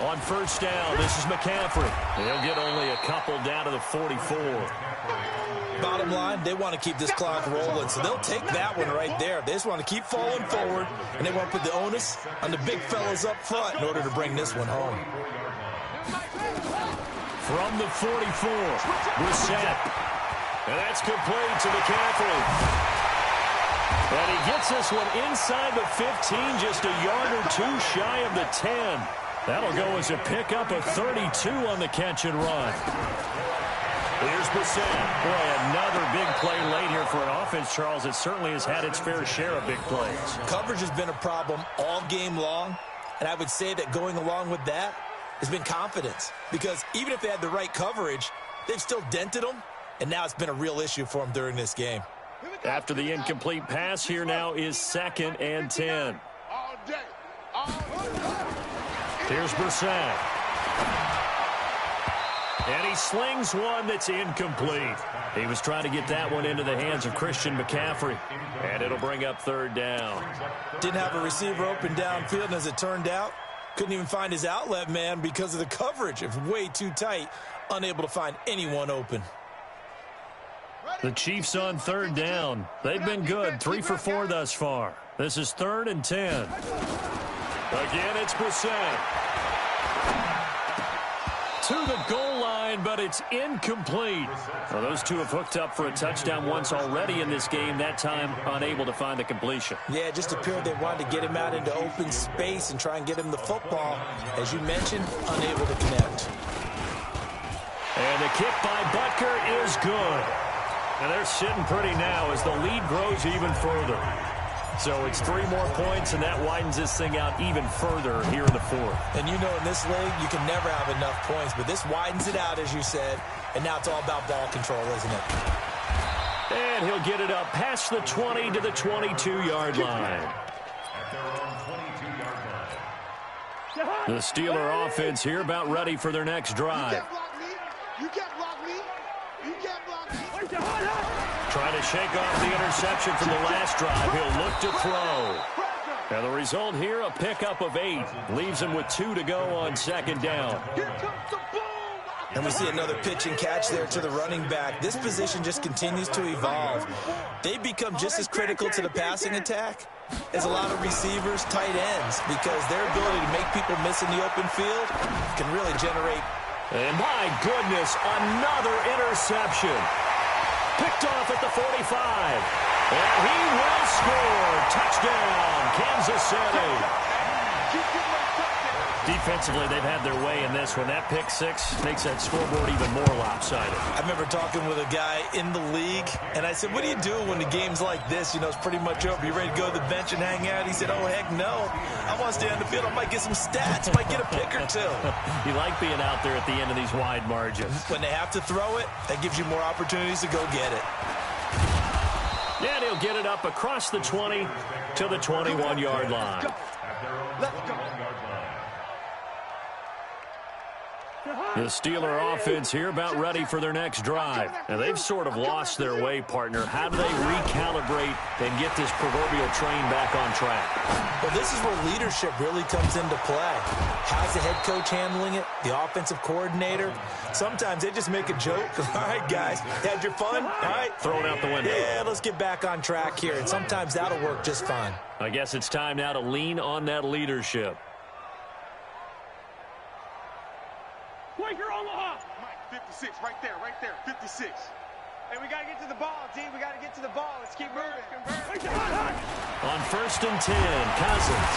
[SPEAKER 2] On first down, this is McCaffrey. They'll get only a couple down to the 44.
[SPEAKER 5] Bottom line, they want to keep this clock rolling, so they'll take that one right there. They just want to keep falling forward, and they want to put the onus on the big fellas up front in order to bring this one home.
[SPEAKER 2] From the 44, Brissett. And that's complete to McCaffrey. And he gets this one inside the 15, just a yard or 2 shy of the 10. That'll go as a pickup of 32 on the catch and run. Here's Brissett. Boy, another big play late here for an offense, Charles. It certainly has had its fair share of big plays.
[SPEAKER 5] Coverage has been a problem all game long, and I would say that going along with that has been confidence. Because even if they had the right coverage, they've still dented them, and now it's been a real issue for them during this game.
[SPEAKER 2] After the incomplete pass, here now is 2nd and 10.
[SPEAKER 4] All day.
[SPEAKER 2] Here's Brissett. And he slings one that's incomplete. He was trying to get that one into the hands of Christian McCaffrey. And it'll bring up 3rd down.
[SPEAKER 5] Didn't have a receiver open downfield, and as it turned out, couldn't even find his outlet man because of the coverage. It was way too tight, unable to find anyone open.
[SPEAKER 2] The Chiefs on 3rd down. They've been good, 3 for 4 thus far. This is 3rd and 10. Again, it's Brissett. To the goal line, but it's incomplete. Well, those two have hooked up for a touchdown once already in this game, that time unable to find the completion.
[SPEAKER 5] Yeah, it just appeared they wanted to get him out into open space and try and get him the football. As you mentioned, unable to connect.
[SPEAKER 2] And the kick by Butker is good. And they're sitting pretty now as the lead grows even further. So it's 3 more points, and that widens this thing out even further here in the 4th.
[SPEAKER 5] And you know in this league, you can never have enough points, but this widens it out, as you said, and now it's all about ball control, isn't it?
[SPEAKER 2] And he'll get it up past the 20 to the 22-yard line. The Steeler offense here about ready for their next drive.
[SPEAKER 4] You can't block me. You can't block me.
[SPEAKER 2] Trying to shake off the interception from the last drive. He'll look to throw. And the result here, a pickup of 8. Leaves him with 2 to go on 2nd down.
[SPEAKER 5] And we see another pitch and catch there to the running back. This position just continues to evolve. They become just as critical to the passing attack is a lot of receivers, tight ends, because their ability to make people miss in the open field can really generate.
[SPEAKER 2] And my goodness, another interception. Picked off at the 45. And he will score. Touchdown, Kansas City. Defensively, they've had their way in this one. That pick six makes that scoreboard even more lopsided.
[SPEAKER 5] I remember talking with a guy in the league, and I said, what do you do when the game's like this? You know, it's pretty much over. You ready to go to the bench and hang out? He said, oh, heck no. I want to stay on the field. I might get some stats. Might get a pick or two.
[SPEAKER 2] You like being out there at the end of these wide margins.
[SPEAKER 5] When they have to throw it, that gives you more opportunities to go get it.
[SPEAKER 2] And he'll get it up across the 20 to the 21-yard line.
[SPEAKER 4] Let's go.
[SPEAKER 2] The Steeler offense here about ready for their next drive. And they've sort of lost their way, partner. How do they recalibrate and get this proverbial train back on track?
[SPEAKER 5] Well, this is where leadership really comes into play. How's the head coach handling it? The offensive coordinator? Sometimes they just make a joke. All right, guys, had your fun? All right.
[SPEAKER 2] Throw it out the window.
[SPEAKER 5] Yeah, let's get back on track here. And sometimes that'll work just fine.
[SPEAKER 2] I guess it's time now to lean on that leadership.
[SPEAKER 4] Quaker Omaha. Mike, 56, right there, 56. Hey, we got to get to the ball, team. We got to get to the ball. Let's keep moving.
[SPEAKER 2] On 1st and 10, Cousins.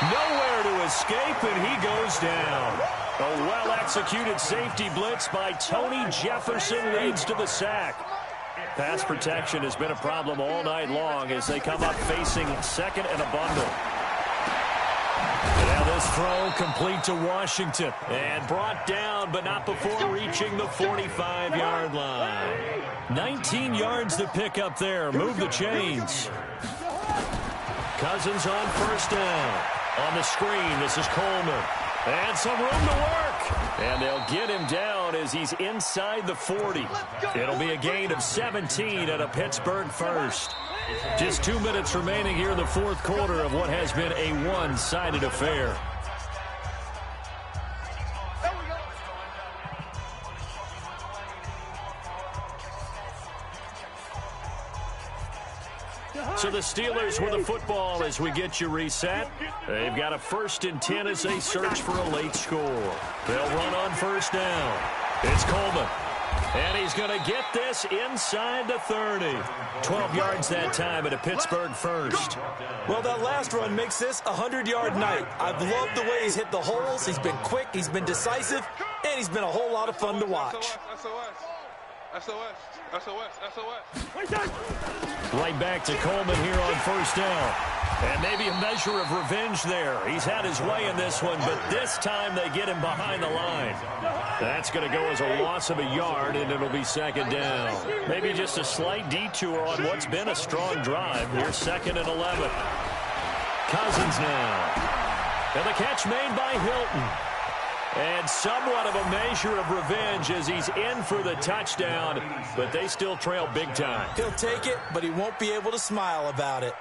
[SPEAKER 2] Nowhere to escape, and he goes down. A well-executed safety blitz by Tony Jefferson leads to the sack. Pass protection has been a problem all night long as they come up facing second and a bundle. Now this throw complete to Washington and brought down, but not before reaching the 45-yard line. 19 yards to pick up there. Move the chains. Cousins on 1st down. On the screen, this is Coleman. And some room to work. And they'll get him down as he's inside the 40. It'll be a gain of 17 at a Pittsburgh first. Just 2 minutes remaining here in the fourth quarter of what has been a one-sided affair. So the Steelers with the football as we get you reset. They've got a 1st and 10 as they search for a late score. They'll run on 1st down. It's Coleman. And he's going to get this inside the 30. 12 yards that time at a Pittsburgh first.
[SPEAKER 5] Well, that last run makes this a 100-yard night. I've loved the way he's hit the holes. He's been quick, he's been decisive, and he's been a whole lot of fun to watch.
[SPEAKER 2] Right back to Coleman here on 1st down. And maybe a measure of revenge there. He's had his way in this one, but this time they get him behind the line. That's going to go as a loss of a yard, and it'll be 2nd down. Maybe just a slight detour on what's been a strong drive. Here's 2nd and 11. Cousins now. And the catch made by Hilton. And somewhat of a measure of revenge as he's in for the touchdown, but they still trail big time.
[SPEAKER 5] He'll take it, but he won't be able to smile about it.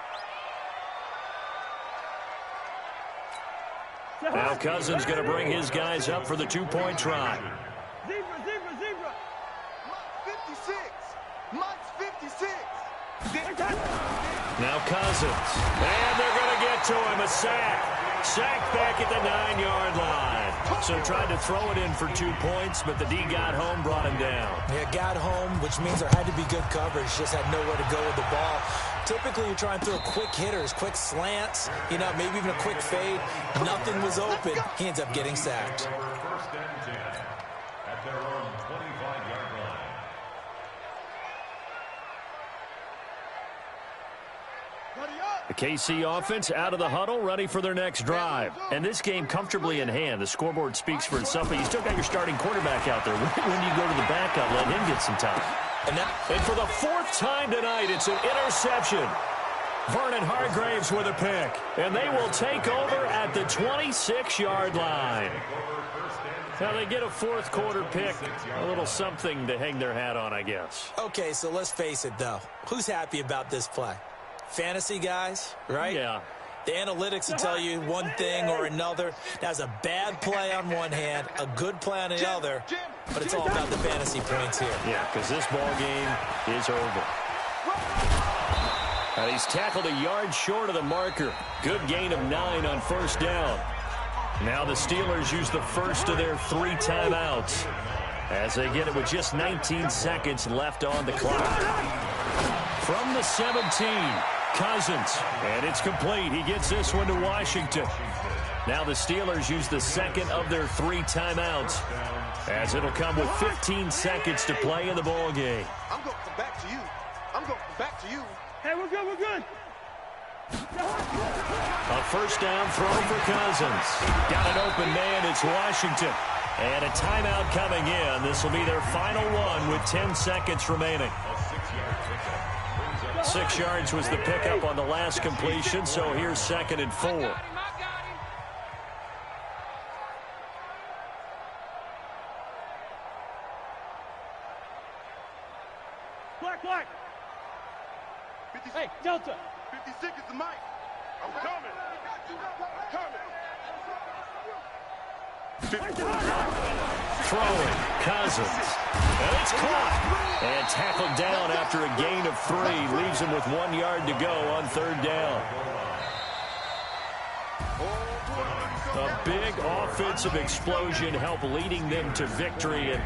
[SPEAKER 2] Now Cousins going to bring his guys up for the 2-point try.
[SPEAKER 4] Zebra. Mike's 56.
[SPEAKER 2] Now Cousins. And they're going to get to him. A sack. Sacked back at the 9-yard line. So tried to throw it in for 2 points, but the D got home, brought him down.
[SPEAKER 5] Yeah, got home, which means there had to be good coverage. Just had nowhere to go with the ball. Typically, you try and throw quick hitters, quick slants, you know, maybe even a quick fade. Nothing was open. He ends up getting sacked.
[SPEAKER 3] 1st and 10 at their own 25-yard line.
[SPEAKER 2] The KC offense out of the huddle, ready for their next drive. And this game comfortably in hand. The scoreboard speaks for itself, but you still got your starting quarterback out there. When you go to the backup, let him get some time. And for the 4th time tonight, it's an interception. Vernon Hargraves with a pick. And they will take over at the 26-yard line. Now they get a 4th quarter pick. A little something to hang their hat on, I guess.
[SPEAKER 5] Okay, so let's face it, though. Who's happy about this play? Fantasy guys, right?
[SPEAKER 2] Yeah.
[SPEAKER 5] The analytics will tell you one thing or another. That's a bad play on one hand, a good play on the other, but it's all about the fantasy points here.
[SPEAKER 2] Yeah, because this ball game is over. And he's tackled a yard short of the marker. Good gain of 9 on first down. Now the Steelers use the first of their 3 timeouts as they get it with just 19 seconds left on the clock. From the 17, Cousins, and it's complete. He gets this one to Washington. Now the Steelers use the second of their 3 timeouts as it'll come with 15 seconds to play in the ball game.
[SPEAKER 4] I'm going back to you. I'm going back to you. Hey, we're good, we're good.
[SPEAKER 2] A first down throw for Cousins. Got an open man, it's Washington. And a timeout coming in. This will be their final one with 10 seconds remaining. 6 yards was the pickup on the last completion, so here's 2nd and 4.
[SPEAKER 4] Black. Hey, Delta. 56 is the mic. I'm coming.
[SPEAKER 2] Throwing, Cousins. And it's caught. And tackled down after a gain of 3. Leaves him with 1 yard to go on 3rd down. A big offensive explosion helped leading them to victory. And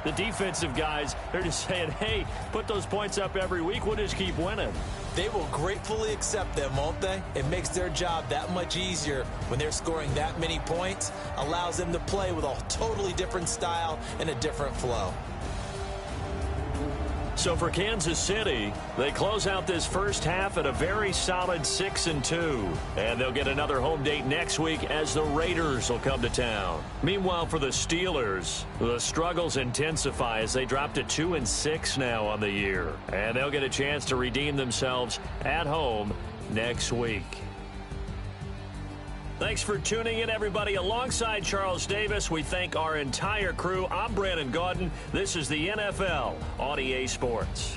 [SPEAKER 2] the defensive guys, they're just saying, hey, put those points up every week. We'll just keep winning.
[SPEAKER 5] They will gratefully accept them, won't they? It makes their job that much easier when they're scoring that many points. Allows them to play with a totally different style and a different flow.
[SPEAKER 2] So for Kansas City, they close out this first half at a very solid 6-2. And they'll get another home date next week as the Raiders will come to town. Meanwhile, for the Steelers, the struggles intensify as they drop to 2-6 now on the year. And they'll get a chance to redeem themselves at home next week. Thanks for tuning in, everybody. Alongside Charles Davis, we thank our entire crew. I'm Brandon Gaudin. This is the NFL on EA Sports.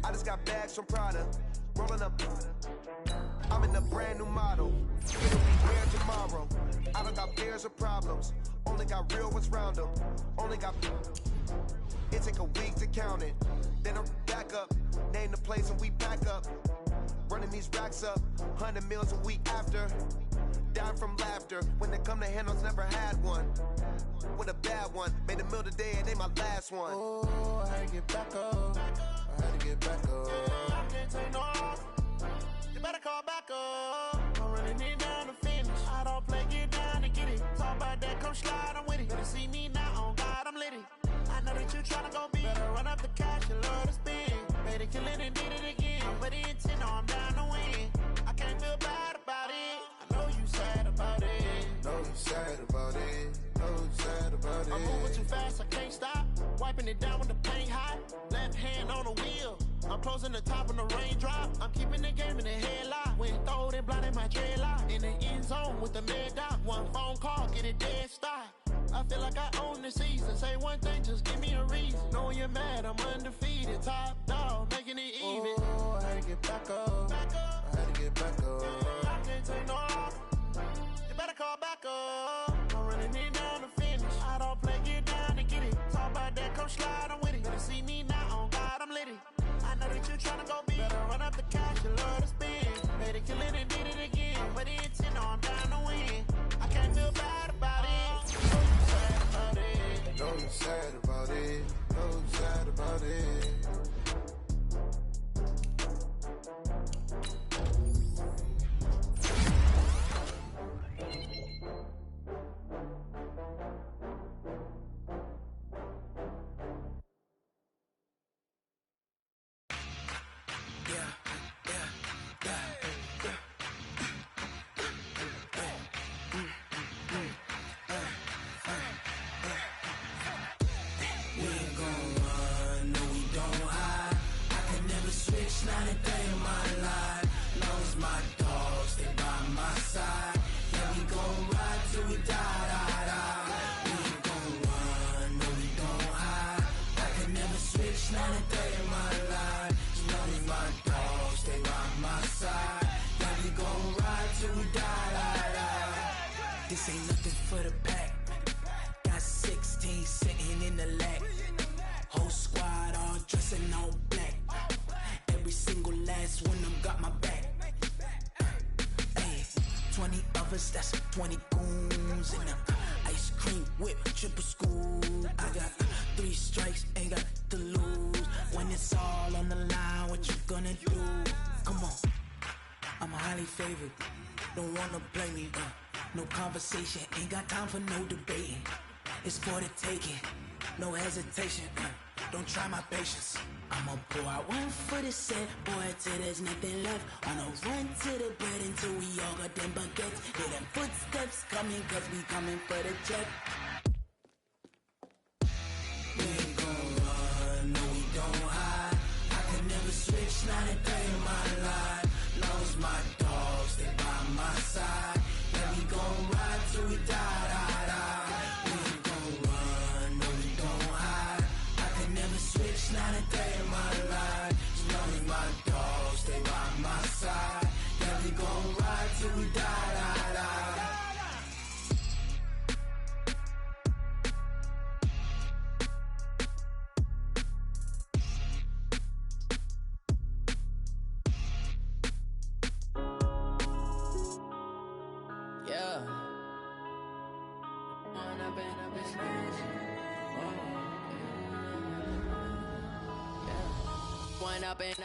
[SPEAKER 7] I just got bags from Prada, rolling up. I'm in a brand new model. It'll be here tomorrow. I don't got fears or problems. Only got real ones round them. Only got. It take a week to count it. Then I'm back up. Name the place and we pack up. Running these racks up. 100 meals a week after. Down from laughter. When they come to handles, never had one. With a bad one. Made a meal today and they my last one. Oh, I had to get back up. I had to get back up. I can't take no off. You better call back up. I'm running it down to finish. I don't play, get down and get it. Talk about that, come slide, I'm with it. Better see me now, on God, I'm litty. I know that you tryna go big. Better run up the cash, you love to spend. Made it, kill it, and did it again. But the intent, no, I'm down to win. I can't feel bad about it. I know you sad about it. Know you sad about it. Know you sad about it. I'm moving too fast, I can't stop. Wiping it down with the paint hot. Left hand on the wheel. I'm closing the top on the raindrop. I'm keeping the game in the headlock. When throwed and blinded my dreadlock. In the end zone with the mad dot. One phone call, get it dead stop.
[SPEAKER 8] I feel like I own the season. Say one thing, just give me a reason. Knowing you're mad, I'm undefeated. Top dog, making it even. Oh, I had to get back up. I had to get back up. I can't take no loss. You better call back up. I'm running it down to finish. I don't play, get down to get it. Talk about that, come slide, I'm with it. Better see me now, on God, I'm litty. I know that you tryna go big. Better run up the cash, you love to spend. Better kill it and did it again. But the intent, no, I'm down to win. I can't feel bad about it. Know you sad about it. Know you sad about it.
[SPEAKER 9] This ain't nothing for the pack. Got 16 sitting in the lap. Whole squad all dressing all black. Every single last one of them got my back. Hey, 20 of us, that's 20 goons in them. Ice cream whip, triple school. I got 3 strikes, ain't got to lose. When it's all on the line, what you gonna do? Come on, I'm highly favored. Don't wanna play me, no conversation, ain't got time for no debating. It's for the taking, no hesitation, don't try my patience. I'ma pour out one for the set, boy, till there's nothing left. On a run to the bread until we all got them baguettes. Hear them footsteps coming, cause we coming for the check. We ain't gon' run, no we don't hide. I could never switch, not a day in my life. Long as my dogs, they by my side. Yeah, we gon' ride till we die. We ain't gon' run, no we don't hide. I could never switch, not a day in my life. As long as my dogs, they by my side. Yeah, we gon' ride till we die.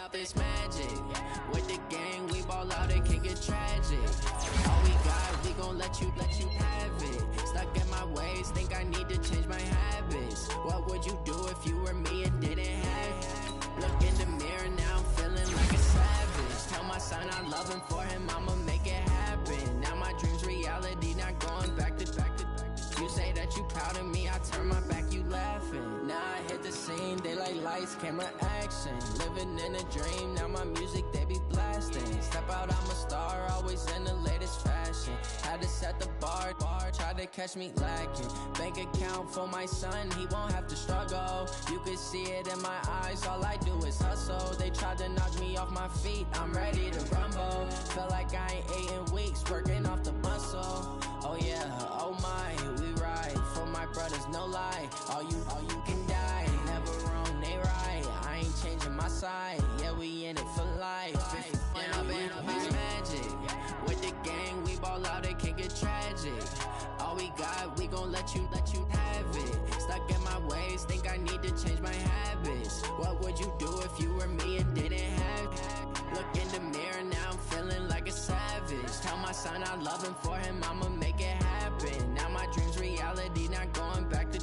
[SPEAKER 9] Up is magic. With the gang, we ball out, it can get tragic. All we got, we gon' let you have it. Stuck in my ways, think I need to change my habits. What would you do if you were me and didn't have it? Look in the mirror, now I'm feeling like a savage. Tell my son I love him, for him I'ma make it happen. Now my dream's reality, not going back to. You say that you proud of me, I turn my back, you laughing. Now I hit the scene, they like lights, camera, action. Living in a dream, now my music, they be blasting. Step out, I'm a star, always in the latest fashion. Had to set the bar, try to catch me lacking. Bank account for my son, he won't have to struggle. You can see it in my eyes, all I do is hustle. They tried to knock me off my feet, I'm ready to rumble. Feel like I ain't ate in weeks, working off the muscle. Oh yeah, oh my, we ride for my brothers, no lie. All you can die, never wrong, they right. I ain't changing my side, yeah, we in it for life. When I've been up is magic. With the gang, we ball out, it can get tragic. All we got, we gon' let you have it. Stuck in my ways, think I need to change my habits. What would you do if you were me and didn't have it? Look in the mirror, now I'm feeling like a savage. Tell my son I love him, for him I'ma make it happen. Now my dream's reality, not going back to.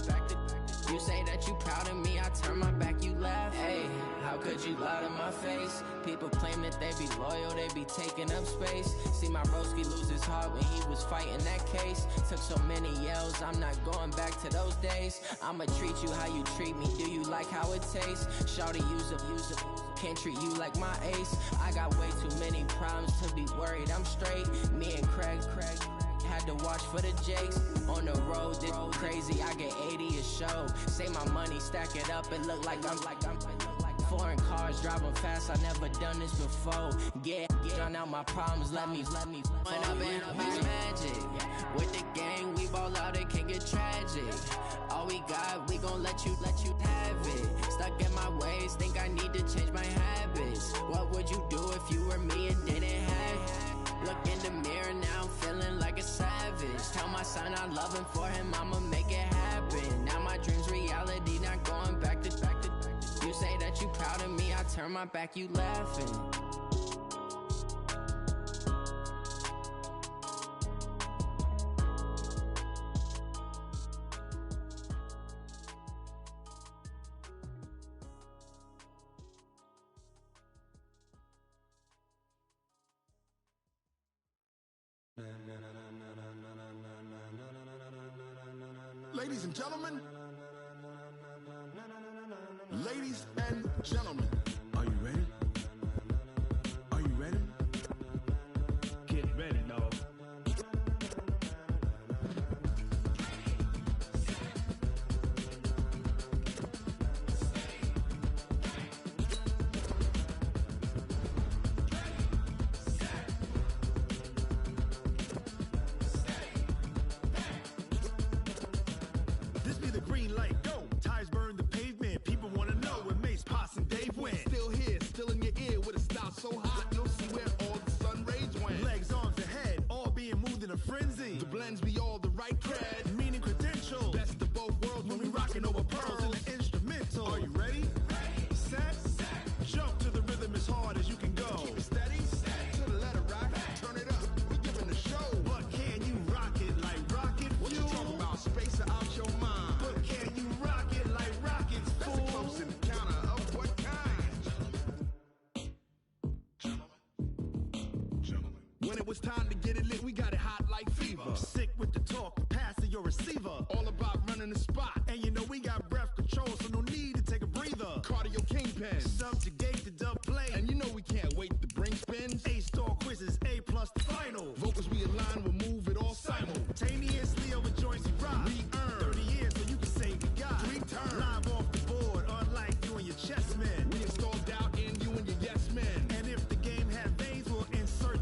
[SPEAKER 9] You say that you proud of me, I turn my back, you laugh. Hey, how could you lie to my face? People claim that they be loyal, they be taking up space. See my broski lose his heart when he was fighting that case. Took so many yells, I'm not going back to those days. I'ma treat you how you treat me, do you like how it tastes? Shawty, use it, can't treat you like my ace. I got way too many problems to be worried, I'm straight. Me and Craig had to watch for the jakes. On the road, this crazy, I get 80 a show. Say my money, stack it up, it look like I'm foreign cars, driving fast, I never done this before. Drown out my problems, let me When up in a bitch magic. With the gang, we ball out, it can get tragic. All we got, we gon' let you have it. Stuck in my ways, think I need to change my habits. What would you do if you were me and didn't have it? Look in the mirror now, I'm feeling like a savage. Tell my son I love him, for him I'ma make it happen. Now my dream's reality, not going back to. You say that you proud of me, I turn my back, you laughing.
[SPEAKER 8] Ladies and gentlemen, ladies and gentlemen, are you ready? Are you ready?
[SPEAKER 4] Get ready, dog.
[SPEAKER 8] This be the green light, go. Tires burn the pavement. People wanna know where Mace, Potts, and Dave went. Still here, still in your ear with a style so hot, you'll see where all the sun rays went. Legs, arms, ahead, all being moved in a frenzy. The blends be all the right cred, meaning credentials. Best of both worlds when we rockin' over pearls in the instrumental. Are you ready? Set, jump to the rhythm as hard as you can go. Keep it steady, to the letter right. Turn it up, we giving the show. But can you rock it like rocket fuel? What you talking about? Space out your mind. But can you rock it like rockets, fool? That's a close encounter of what kind? Gentlemen. When it was time to get it lit, we got it hot like fever. Sick with the talk, pass to your receiver. All about running the spot. And you know we got breath control, so no need to take a breather. Cardio kingpin, subjugate the dub play. And you know we can't wait to bring spins. A-star quizzes, A+ the final. Vocals we align, we'll move it all simultaneously over joints we rock. We earn 30 years so you can say we got 3 turns. Live off the board, unlike you and your chess men. We install doubt in you and your yes men. And if the game had veins, we'll insert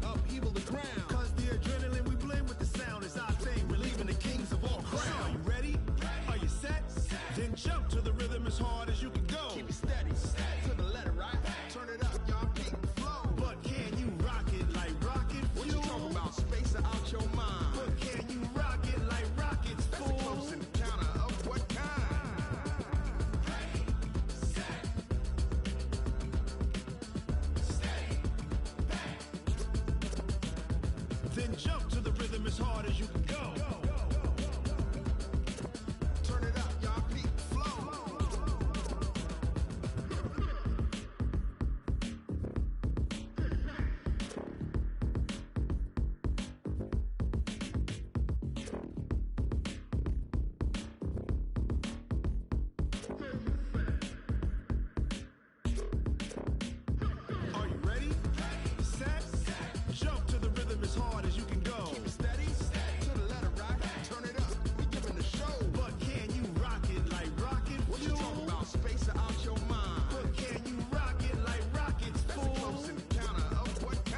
[SPEAKER 8] upheaval the ground. Cause the adrenaline we blend with the sound is our thing. We're leaving the kings of all crowns. Are you ready? Are you set? Then jump to the rhythm as hard as you can go. Keep it steady, to the letter right. Turn it up, y'all peak flow. But can you rock it like rocket fuel? What you talking about? Space out your mind. But can you rock it like rockets, fool? That's a close encounter of what kind? Then jump to the rhythm as hard as you can go. Turn it up, y'all peak flow. Are you ready? Set, jump to the rhythm as hard as you can go. Keep it steady, to the letter right. Turn it up, we giving the show. But can you rock it like rocket fuel? What you talking about? Space out your mind. But can you rock it like rockets, fool? That's a close encounter of what kind?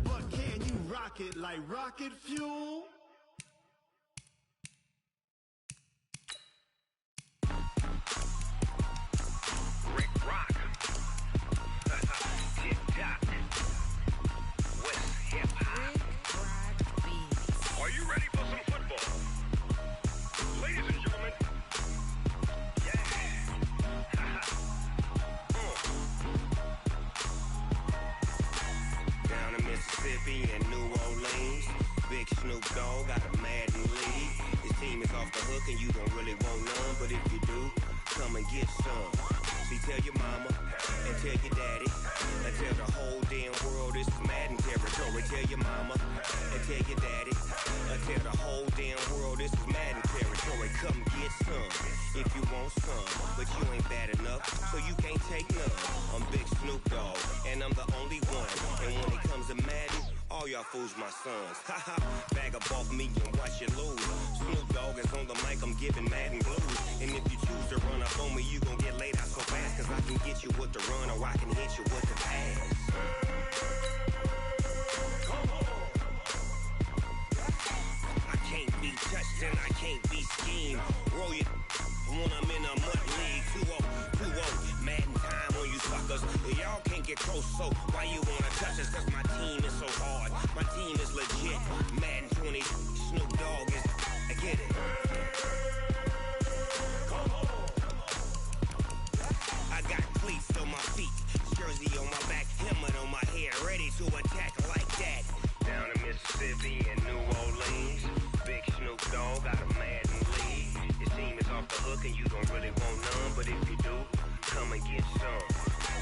[SPEAKER 8] But can you rock it like rocket fuel?
[SPEAKER 1] Rick Rock. Tip-top. West hip-hop. Are you ready for some football? Ladies and gentlemen. Yeah. Down in Mississippi and New Orleans, Big Snoop Dogg got a Madden league. His team is off the hook and you don't really want none, but if you do, come and get some. See, tell your mama and tell your daddy and tell the whole damn world this is Madden territory. Tell your mama and tell your daddy and tell the whole damn world this is Madden territory. Come get some if you want want some, but you ain't bad enough, so you can't take none. I'm Big Snoop Dogg, and I'm the only one. And when it comes to Madden, all y'all fools my sons. Haha, bag up off me and watch you lose. Snoop Dogg is on the mic, I'm giving Madden blues. And if you choose to run up on me, you gon' get laid out so fast, cause I can get you with the run or I can hit you with the pass. I can't be touched and I can't be schemed. Roll you when I'm in a mud league. 2-0, Madden time on you suckers. Y'all can't get close, so why you wanna touch us? Cause my team is so hard, my team is legit. Madden 20, Snoop Dogg is, I get it. I got cleats on my feet, jersey on my back, helmet on my head, ready to attack like that. Down in Mississippi and New Orleans, Big Snoop Dogg got a Madden league. Your team is off the hook and you don't really want none, but if you do, come and get some.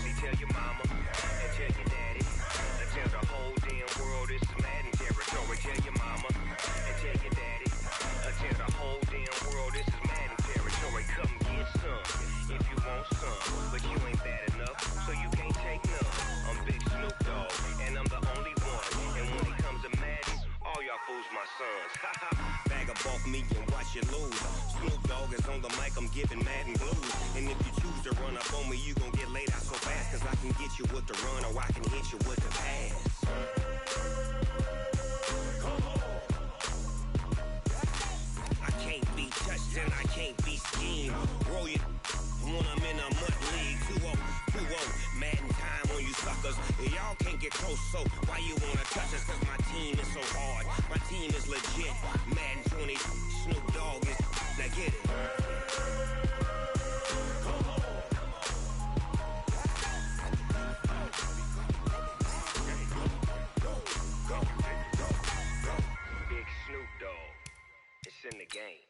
[SPEAKER 1] See, tell your mama and tell your daddy, and tell the whole damn world this is Madden territory. Tell your mama and tell your daddy, and tell the whole damn world this is Madden territory. Come get some if you want some, but you ain't bad enough, so you can't take none. I'm Big Snoop Dogg, and I'm the only one. And when it comes to Madden, all y'all fools my sons. Haha, bag up off me and watch you lose. Snoop Dogg is on the mic, I'm giving Madden blues. And if you choose to run up on me, you gon' get laid out so fast, cause I can get you with the run or I can hit you with the pass. I can't be touched and I can't be schemed. Roll you when I'm in a mud league. 2-0, Madden time on you suckers. Y'all can't get close, so why you wanna touch us? Cause my team is so hard, my team is legit. Madden 20, Snoop Dogg is, now get it. Big Snoop Dogg, it's in the game.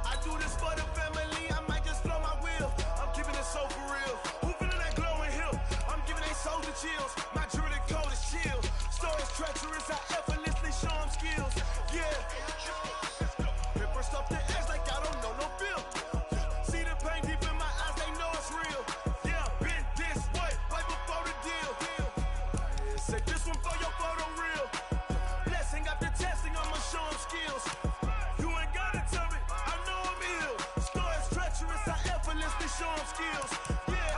[SPEAKER 8] I do this for the family, I might just blow my wheel. I'm keeping it so for real. Who feeling that glowing hill? I'm giving they soldier chills. My jewelry code is chill. Stories treacherous, I effortlessly show them skills. Yeah. Paper stuff the edge like I don't know no bill. See the pain deep in my eyes, they know it's real. Yeah, been this way, way before the deal. Say this one for your photo real. Blessing after testing, I'ma show them skills. You ain't gotta tell me, I know I'm ill. Stories treacherous, I effortlessly show them skills. Yeah,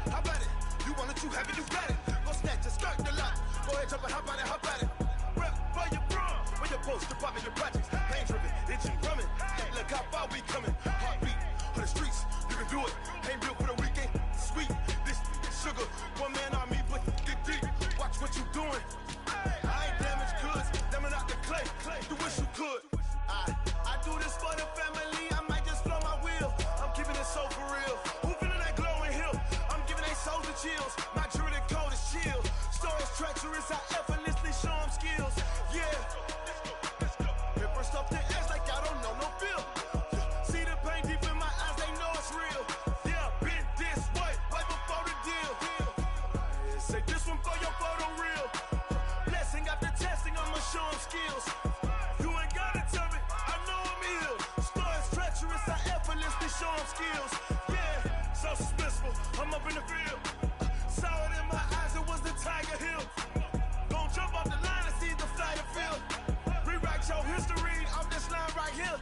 [SPEAKER 8] how about it? You want it, you have it, you got it. Go snatch it, skirt the lot. Go ahead, jump it, how about it? Rep for your bro, where your post, department, your projects. Pain driven, itching, drumming. Look how far we coming. Heartbeat on the streets, you can do it. Ain't built for the weekend, sweet. This sugar, one man army, but get deep. Watch what you doing. I ain't damaged goods, them are not the clay. You wish you could. I do this for the family, I might just blow my wheel. I'm keeping it so for real. Who feeling that glowing hill? I'm giving they soldier chills. My jewelry code is chill. Stories treacherous, I effortlessly show them skills. Yeah. Paper stuff the edge like I don't know no bill. See the pain deep in my eyes, they know it's real. Yeah, been this way, way before the deal. Say this one for your photo real. Blessing after testing, I'ma show them skills. You ain't gotta tell me, I know I'm ill. Stories treacherous, I effortlessly show them skills. Yeah, so suspenseful, I'm up in the field. Saw it in my eyes, it was the Tiger Hill. Gon' jump off the line and see the flight of field. Rewrite your history off this line right here.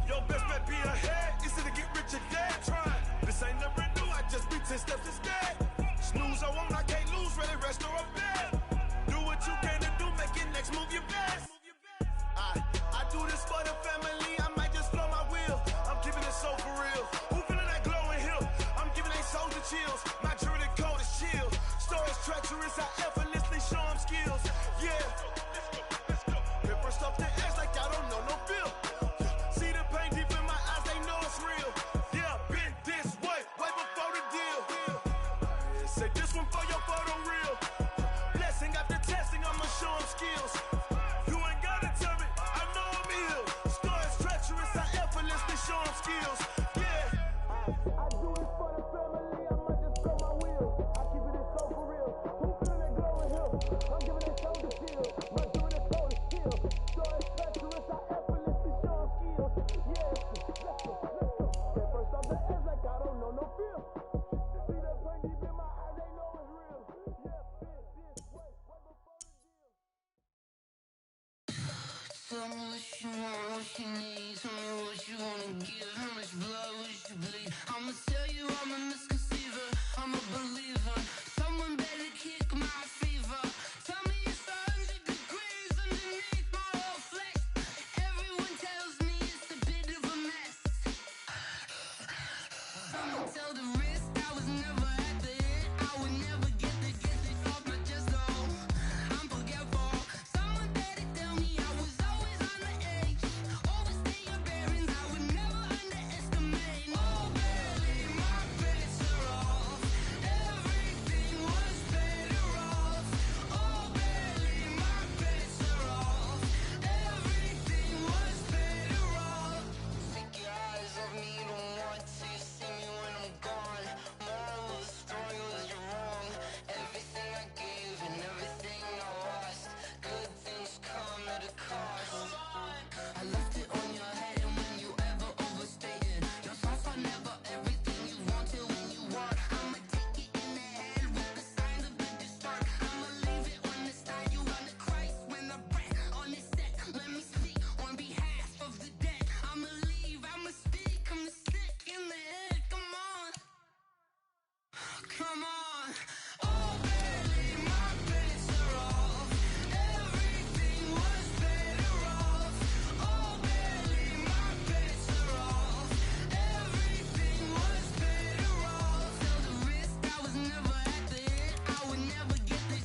[SPEAKER 8] Your best bet be ahead, easy to get rich or dead. Try, this ain't never new, I just be 10 steps instead. Snooze I won't, I can't lose, ready, rest or a bed. Do what you can to do, make it next move your best. I do this for the family, I might just blow my wheel. I'm keeping it so for real. Who feeling that glowing hill? I'm giving they soldier chills. My jewelry code is chill. Stories treacherous, I effortlessly show them skills. Yeah. Paper stuff the edge like I don't know no bill. See the pain deep in my eyes, they know it's real. Yeah, been this way, way before the deal. Say this one for your photo real. Blessing after testing, I'ma show them skills. You ain't gotta tell me, I know I'm ill. Stories treacherous, I effortlessly show them skills. Yeah. I do this for the family, I might just blow my wheel. I keep it so for real. Who feeling that glowing hill? I'm giving it shoulder shield. My jewelry code is chill. Stories treacherous, I effortlessly
[SPEAKER 9] Tell me what you want, what you need. Tell me what you wanna give. How much blood would you bleed? I'ma tell you I'm a misconceiver. I'm a believer. Someone better kick my fever. Tell me it's 100 degrees underneath my whole flesh. Everyone tells me it's a bit of a mess. Someone tell the risk I was never at the end. I would never get it off my chest though. I'm forgetful. Someone better tell me I was always on the edge. Overstay your bearings, I would never underestimate. Oh barely, my bets are off. Everything was better off. Oh barely, my bets are off. Everything was better off. Take your eyes off me, you don't want to see me when I'm gone. Moral of the story was you're wrong. Everything I gave and everything I lost. Good things come at a cost. I left it on your head, and when you ever overstayed it, your thoughts are never everything you wanted when you want. I'ma take it in the head with the signs of the distort. I'ma leave it on the side. You run the Christ when the breath on this set. Let me speak on behalf of the dead. I'ma leave, I'ma speak. I'm the sick in the head. Come on, come on. Oh, barely, my bets are off. Everything was better off. Oh, barely, my bets are off. Everything was better off. Tell the risk I was never at the end. I would never get it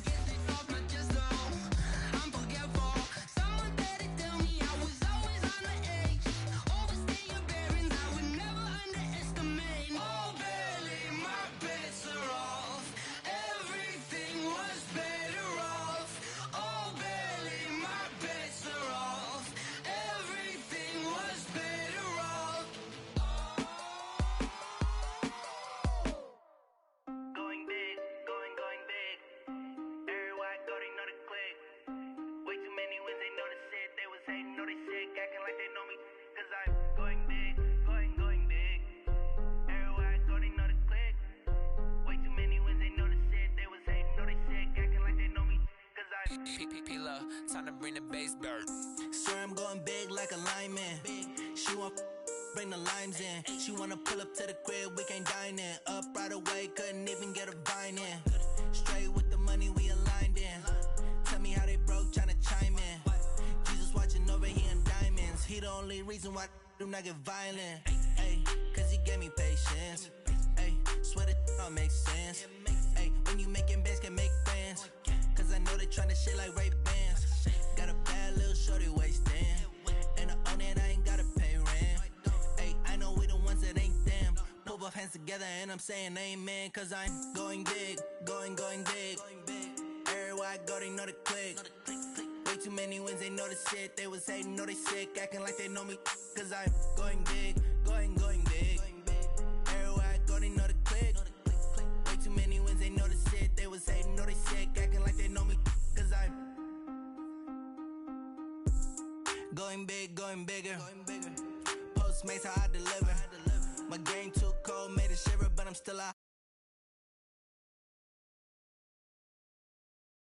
[SPEAKER 9] off my chest though. I'm forgetful. Someone better tell me I was always on the edge. Overstay your bearings, I would never underestimate. Oh, barely, my bets are off. Everything was better off. Oh, barely, my bets are off. Everything was better off. Going big, going big. Everywhere I go, they know the click. Way too many wins, they know the shit. They was hating, know they sick, acting like they know me. Cause I'm going big, going big. Everywhere I go, they know the click. Way too many wins, they know the shit. They was hating, know they sick, acting like they know me. Cause I'm P-P-P-Love, time to bring the bass dirt.
[SPEAKER 10] Swear I'm going big like a lineman. She want bring the limes in. She wanna pull up to the crib, we can't dine in. Up right away, couldn't even get a vine in. Straight with the money, we aligned in. Tell me how they broke, tryna chime in. Jesus watching over here in diamonds. He the only reason why I do not get violent. Ay, cause he gave me patience. Ay, swear that all makes sense. Ay, when you making bands, can make friends. Cause I know they tryna shit like Ray-Bans. Got a bad little shorty wasting. And I own it, I ain't gotta pay rent. Ay, I know we the ones that ain't them. Pull both hands together and I'm saying amen. Cause I'm going big, going big. Everywhere I go, they know the click. Way too many wins, they know the shit. They was hating, know they sick, acting like they know me. Cause I'm going big, going big. Everywhere I go, they know the click. Way too many wins, they know the shit. They was hating, know they sick, acting like they know me. Cause I'm going big, going bigger. Postmates how I deliver. My game too cold, made it shiver, but I'm still out